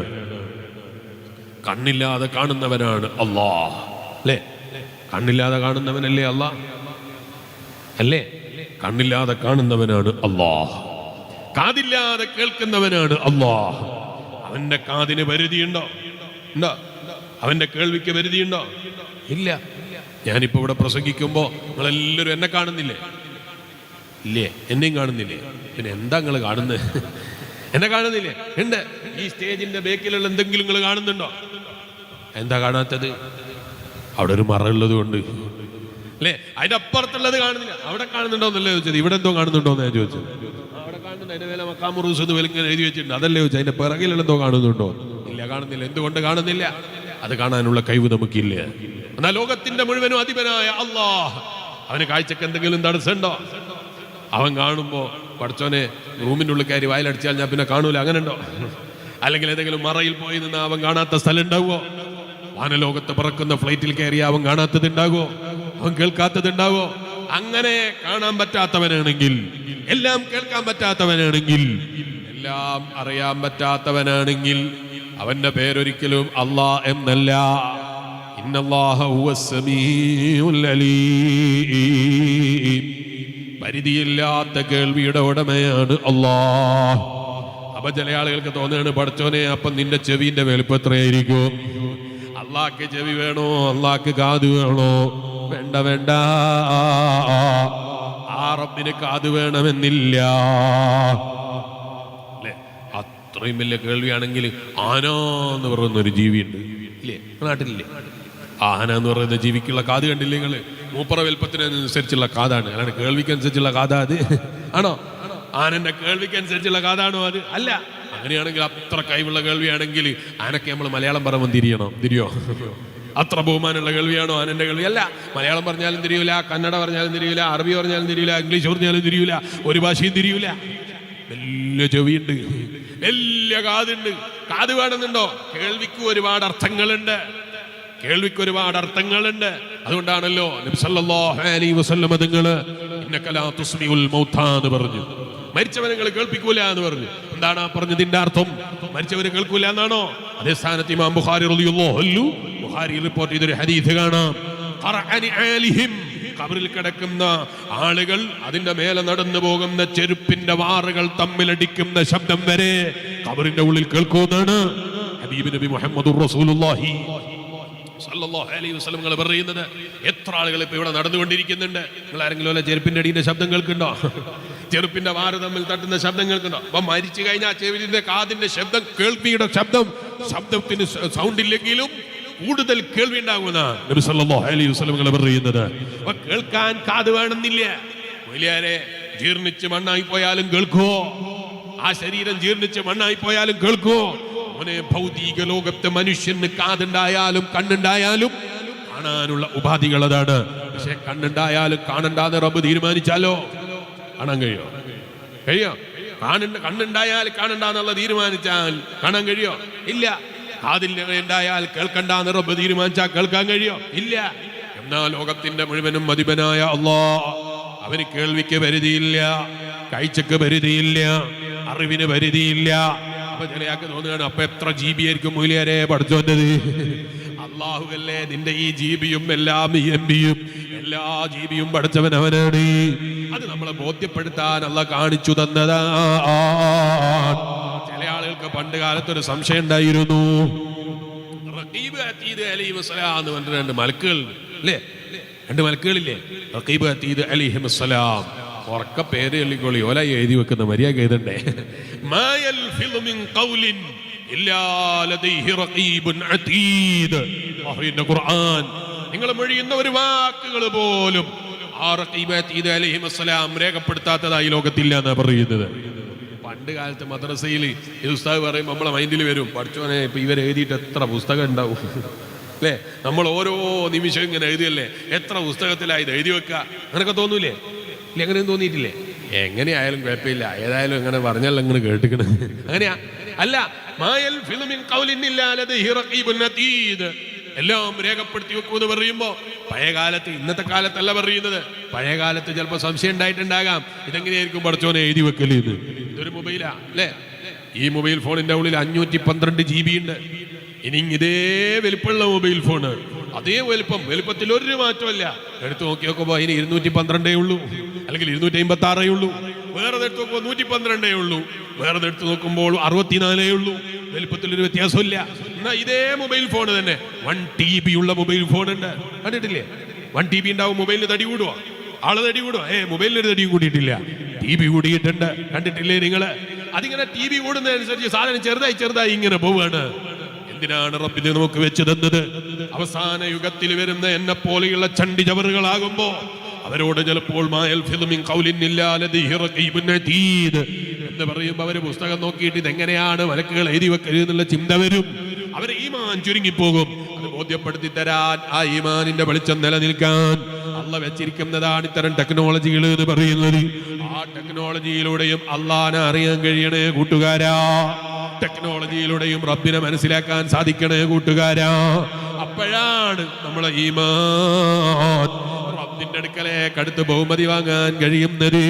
[SPEAKER 1] കണ്ണില്ലാതെ കാണുന്നവനാണ് അല്ലാഹ്, അല്ലേ? കണ്ണില്ലാതെ കാണുന്നവനല്ലേ അല്ലാഹ്? അല്ലേ? കണ്ണില്ലാതെ കാണുന്നവനാണ് അല്ലാഹ്. കാതില്ലാതെ കേൾക്കുന്നവനാണ് അല്ലാഹ്. അവന്റെ കാതിന് പരിധിയുണ്ടോ? ഉണ്ടോ? അവന്റെ കേൾവിക്ക് പരിധിയുണ്ടോ? ഇല്ല. ഞാനിപ്പോ ഇവിടെ പ്രസംഗിക്കുമ്പോ നിങ്ങളെല്ലാവരും എന്നെ കാണുന്നില്ലേ? ഇല്ലേ? എന്നെയും കാണുന്നില്ലേ? പിന്നെ എന്താ നിങ്ങൾ കാണുന്നത്? എന്നെ കാണുന്നില്ലേ? ഉണ്ട്. ഈ സ്റ്റേജിന്റെ ബേക്കിലുള്ള എന്തെങ്കിലും നിങ്ങൾ കാണുന്നുണ്ടോ? എന്താ കാണാത്തത്? അവിടെ ഒരു മറയുള്ളത് കൊണ്ട് അല്ലേ? അതിന്റെ അപ്പുറത്തുള്ളത് കാണുന്നില്ല. അവിടെ കാണുന്നുണ്ടോന്നല്ലേ ചോദിച്ചത്? ഇവിടെ എന്തോ കാണുന്നുണ്ടോന്ന് ഞാൻ ചോദിച്ചത്. അവിടെ കാണുന്നുണ്ട്. അതിന്റെ മേലെ മക്കാമുറൂസ് എന്ന് ഇങ്ങനെ എഴുതി വെച്ചിട്ടുണ്ട്, അതല്ലേ ചോദിച്ചത്? അതിന്റെ പിറകിലുള്ള എന്തോ കാണുന്നുണ്ടോ? ഇല്ല, കാണുന്നില്ല. എന്തുകൊണ്ട് കാണുന്നില്ല? അത് കാണാനുള്ള കഴിവ് നമുക്കില്ല. എന്നാൽ ലോകത്തിന്റെ മുഴുവനും അധിപനായ അല്ലാഹ്, അവന് കാഴ്ചക്ക് എന്തെങ്കിലും തടസ്സമുണ്ടോ? അവൻ കാണുമ്പോ പഠിച്ചോനെ റൂമിൻ്റെ ഉള്ളിൽ കയറി വായിലടിച്ചാൽ ഞാൻ പിന്നെ കാണൂല, അങ്ങനെ ഉണ്ടോ? അല്ലെങ്കിൽ ഏതെങ്കിലും മറയിൽ പോയി നിന്ന് അവൻ കാണാത്ത സ്ഥലം ഉണ്ടാവുമോ? വാനലോകത്ത് പറക്കുന്ന ഫ്ലൈറ്റിൽ കയറി അവൻ കാണാത്തത് ഉണ്ടാകുമോ? അവൻ കേൾക്കാത്തത് ഉണ്ടാവോ? അങ്ങനെ കാണാൻ പറ്റാത്തവനാണെങ്കിൽ, എല്ലാം കേൾക്കാൻ പറ്റാത്തവനാണെങ്കിൽ, എല്ലാം അറിയാൻ പറ്റാത്തവനാണെങ്കിൽ അവന്റെ പേരൊരിക്കലും അല്ലാഹ് എന്നല്ല. ഇന്നല്ലാഹ ഹുവസ് സമീഉൽ അലീം. പരിധിയില്ലാത്ത കേൾവിയുടെ ഉടമയാണ് അല്ലാഹ്. അപ്പൊ ചില ആളുകൾക്ക് തോന്നുകയാണ്, പഠിച്ചോനെ അപ്പം നിന്റെ ചെവിന്റെ വലുപ്പം എത്രയായിരിക്കും? അള്ളാഹ്ക്ക് ചെവി വേണോ? അള്ളാഹ്ക്ക് കാത് വേണോ? വേണ്ട വേണ്ട, ആ റബ്ബിന് കാത് വേണമെന്നില്ല. അത്രയും വലിയ കേൾവിയാണെങ്കിൽ ആന എന്ന് പറയുന്ന ഒരു ജീവിയുണ്ട് ഇല്ലേ, നാട്ടിലില്ലേ? ആന എന്ന് പറയുന്ന ജീവിക്കുള്ള കാത് കണ്ടില്ലേ നിങ്ങൾ? മൂപ്പറ വലുപ്പത്തിനനുസരിച്ചുള്ള കാതാണ്, അല്ലാണ്ട് കേൾവിക്കനുസരിച്ചുള്ള കാതാ അത്? ആണോ? ആനന്റെ കേൾവിക്കനുസരിച്ചുള്ള കാതാണോ അത്? അല്ല. അങ്ങനെയാണെങ്കിൽ അത്ര കഴിവുള്ള കേൾവിയാണെങ്കിൽ ആനക്ക് നമ്മൾ മലയാളം പറയുമ്പോൾ തിരിയോ? അത്ര ബഹുമാനമുള്ള കേൾവിയാണോ ആനന്റെ കേൾവി? അല്ല. മലയാളം പറഞ്ഞാലും തിരിയൂല, കന്നഡ പറഞ്ഞാലും തിരിയൂല, അറബി പറഞ്ഞാലും തിരിയൂല, ഇംഗ്ലീഷ് പറഞ്ഞാലും തിരിയൂല, ഒരു ഭാഷയും തിരിയൂല. വലിയ ചെവിയുണ്ട്, വലിയ കാതുണ്ട്. കാത് വേണമെന്നുണ്ടോ? കേൾവിക്ക് ഒരുപാട് അർത്ഥങ്ങളുണ്ട്, അതുകൊണ്ടാണല്ലോ നബി സല്ലല്ലാഹു അലൈഹി വസല്ലം തങ്ങള് ഇന്നക ലാ തുസ്മിഉൽ മൗതാ എന്ന് പറഞ്ഞു. മരിച്ചവരെ കേൾപ്പിക്കൂല എന്ന് പറഞ്ഞു. എന്താണ് പറഞ്ഞതിന്റെ അർത്ഥം? മരിച്ചവരെ കേൾക്കൂല എന്നാണോ? അതേ സ്ഥാനത്ത് ഇമാം ബുഖാരി റളിയല്ലാഹു അൻഹു ബുഖാരി റിപ്പോർട്ട് ചെയ്തൊരു ഹദീസ് കാണാം. ഖബറിൽ കിടക്കുന്ന ആളുകൾ അതിന്റെ മേലെ നടന്നു പോകുന്ന ചെരുപ്പിന്റെ വാറുകൾ തമ്മിലടിക്കുന്ന ശബ്ദം വരെ ഖബറിന്റെ ഉള്ളിൽ കേൾക്കുമെന്നാണ് ഹബീബ് നബി മുഹമ്മദുർ റസൂലുള്ളാഹി സല്ലല്ലാഹു അലൈഹി വസല്ലം പറയുന്നത്. എത്ര ആളുകൾ ഇപ്പൊ ഇവിടെ നടന്നുകൊണ്ടിരിക്കുന്നുണ്ട്. നിങ്ങൾ ആരെങ്കിലും അല്ല ചെരുപ്പിന്റെ അടിയുടെ ശബ്ദം കേൾക്കുന്നുണ്ടോ? ചെരുപ്പിന്റെ വാറ് തമ്മിൽ തട്ടുന്ന ശബ്ദം കേൾക്കുന്നുണ്ടോ? അപ്പൊ മരിച്ചു കഴിഞ്ഞാൽ ചെവിന്റെ കാതിന്റെ ശബ്ദം, കേൾവിയുടെ ശബ്ദത്തിന് സൗണ്ട് ഇല്ലെങ്കിലും കൂടുതൽ കേൾവി ഉണ്ടാകുന്ന നബി സല്ലല്ലാഹു അലൈഹി വസല്ലം പറയുന്നത്. അപ്പൊ കേൾക്കാൻ കാത് വേണമെന്നില്ല. വലിയാരെ ജീർണിച്ച് മണ്ണായി പോയാലും കേൾക്കുവോ? ആ ശരീരം ജീർണിച്ച് മണ്ണായി പോയാലും കേൾക്കുവോ? ഭൗതിക ലോകത്തെ മനുഷ്യന് കാതുണ്ടായാലും കണ്ണുണ്ടായാലും കാണാനുള്ള ഉപാധികൾ അതാണ്. പക്ഷെ കണ്ണുണ്ടായാലും കാണണ്ടാന്ന് റബ്ബ് തീരുമാനിച്ചാലോ കാണാൻ കഴിയോ? കണ്ണുണ്ടായാൽ കാണണ്ടാന്നുള്ള തീരുമാനിച്ചാൽ കാണാൻ കഴിയോ? ഇല്ല. കാതിലുണ്ടായാൽ കേൾക്കണ്ടാന്ന് റബ്ബ് തീരുമാനിച്ചാൽ കേൾക്കാൻ കഴിയോ? ഇല്ല. എന്നാൽ ലോകത്തിന്റെ മുഴുവനും അധിപനായ അല്ലാഹ്, അവന് കേൾവിക്ക് പരിധിയില്ല, കാഴ്ചക്ക് പരിധിയില്ല, അറിവിന് പരിധിയില്ല. അപ്പൊ ചിലയാൾക്ക് തോന്നുകയാണ്, അപ്പൊ എത്ര GB ആയിരിക്കും മൂല്യരെ പഠിച്ചോണ്ടത്? അള്ളാഹുവല്ലേ നിന്റെ ഈ GB-യും എല്ലാം MB-യും എല്ലാ GB-യും പഠിച്ചവൻ അവനാണ്. അത് നമ്മളെ ബോധ്യപ്പെടുത്താൻ അള്ളാഹ് കാണിച്ചു തന്നതാ. ചില ആളുകൾക്ക് പണ്ട് കാലത്തൊരു സംശയം ഉണ്ടായിരുന്നു. റഖീബ് അതീദ് അലൈഹിസ്സലാം എന്ന് പറഞ്ഞ രണ്ട് മലക്കുകളില്ലേ? റഖീബ് അതീദ് അലൈഹിസ്സലാം. ഉറക്ക പേര് ചൊല്ലിക്കോളി, ഓല എഴുതി വെക്കുന്ന മര്യാദ എഴുതണ്ടേ. നിങ്ങൾ മൊഴിയുന്ന ഒരു വാക്കുകൾ പോലും രേഖപ്പെടുത്താത്തതായി ലോകത്തില്ല എന്നാ പറയുന്നത്. പണ്ട് കാലത്ത് മദ്രസയിൽ ഈ ഉസ്താദ് പറയുമ്പോൾ നമ്മളെ മൈൻഡിൽ വരും, പഠിച്ചോനെ ഇപ്പൊ ഇവർ എഴുതിയിട്ട് എത്ര പുസ്തകം ഉണ്ടാവും അല്ലേ? നമ്മൾ ഓരോ നിമിഷം ഇങ്ങനെ എഴുതിയല്ലേ, എത്ര പുസ്തകത്തിലായത് എഴുതി വെക്കുക, അങ്ങനൊക്കെ തോന്നൂലേ? ഇല്ല, അങ്ങനെയും തോന്നിയിട്ടില്ലേ? എങ്ങനെയായാലും കുഴപ്പമില്ല, ഏതായാലും അങ്ങനെ പറഞ്ഞാൽ അങ്ങനെ കേട്ടിക്കണ അങ്ങനെയാ? അല്ല. എല്ലാം രേഖപ്പെടുത്തി വെക്കുമെന്ന് പറയുമ്പോ പഴയ കാലത്ത്, ഇന്നത്തെ കാലത്തല്ല പറയുന്നത്. പഴയ കാലത്ത് ചിലപ്പോൾ സംശയം ഉണ്ടായിട്ടുണ്ടാകാം, ഇതെങ്ങനെയായിരിക്കും പഠിച്ചോനെ എഴുതി വെക്കലെന്ന്. ഇതൊരു മൊബൈലാ അല്ലേ? ഈ മൊബൈൽ ഫോണിന്റെ ഉള്ളിൽ 512 GB ഉണ്ട്. ഇനി ഇതേ വലിപ്പമുള്ള മൊബൈൽ ഫോണ്, അതേ വലുപ്പത്തിൽ ഒരു മാറ്റമല്ല. എടുത്തു നോക്കുമ്പോ അതിന് 212 ഉള്ളൂ, അല്ലെങ്കിൽ 256 ഉള്ളൂ. വേറെ എടുത്ത് നോക്കുമ്പോൾ 112 ഉള്ളൂ. വേറെ എടുത്ത് നോക്കുമ്പോൾ 64 ഉള്ളൂ. വലുപ്പത്തിൽ ഒരു വ്യത്യാസമില്ല. എന്നാ ഇതേ മൊബൈൽ ഫോൺ തന്നെ 1 TB ഉള്ള മൊബൈൽ ഫോൺ ഉണ്ട്. കണ്ടിട്ടില്ലേ? 1 TB ഉണ്ടാവും. മൊബൈലിന് തടി കൂടുവോ? ആള് തടി കൂടുവോ? മൊബൈലിനൊരു തടിയും കൂടിയിട്ടില്ല, TB കൂടിയിട്ടുണ്ട്. കണ്ടിട്ടില്ലേ നിങ്ങള്? അതിങ്ങനെ TB കൂടുന്നതനുസരിച്ച് സാധനം ചെറുതായി ഇങ്ങനെ പോവാണ്. എന്തിനാണ് റബ്ബിനെ നമുക്ക് വെച്ച് തന്നത്? അവസാന യുഗത്തിൽ വരുന്ന എന്നെ പോലെയുള്ള ചണ്ടി ചവറുകളാകുമ്പോ അവരോട് ചിലപ്പോൾ എന്ന് പറയുമ്പോ അവര് പുസ്തകം നോക്കിയിട്ട് ഇതെങ്ങനെയാണ് മലക്കുകൾ എഴുതി വെക്കരുത് എന്നുള്ള ചിന്ത വരും. അവരെ ഈമാൻ ചുരുങ്ങിപ്പോകും. അത് ബോധ്യപ്പെടുത്തി തരാൻ, ആ ഈമാനിന്റെ വെളിച്ചം നിലനിൽക്കാൻ അള്ളാഹ് വെച്ചിരിക്കുന്നതാണ് ഇത്തരം ടെക്നോളജികൾ എന്ന് പറയുന്നത്. ആ ടെക്നോളജിയിലൂടെയും അള്ളാഹിനെ അറിയാൻ കഴിയണേ കൂട്ടുകാരാ. ടെക്നോളജിയിലൂടെയും റബ്ബിനെ മനസ്സിലാക്കാൻ സാധിക്കണേ കൂട്ടുകാരാ. അപ്പോഴാണ് നമ്മളെ ഈമാൻ റബ്ബിന്റെ അടുക്കലേക്ക് അടുത്ത് ബഹുമതി വാങ്ങാൻ കഴിയുന്നത്.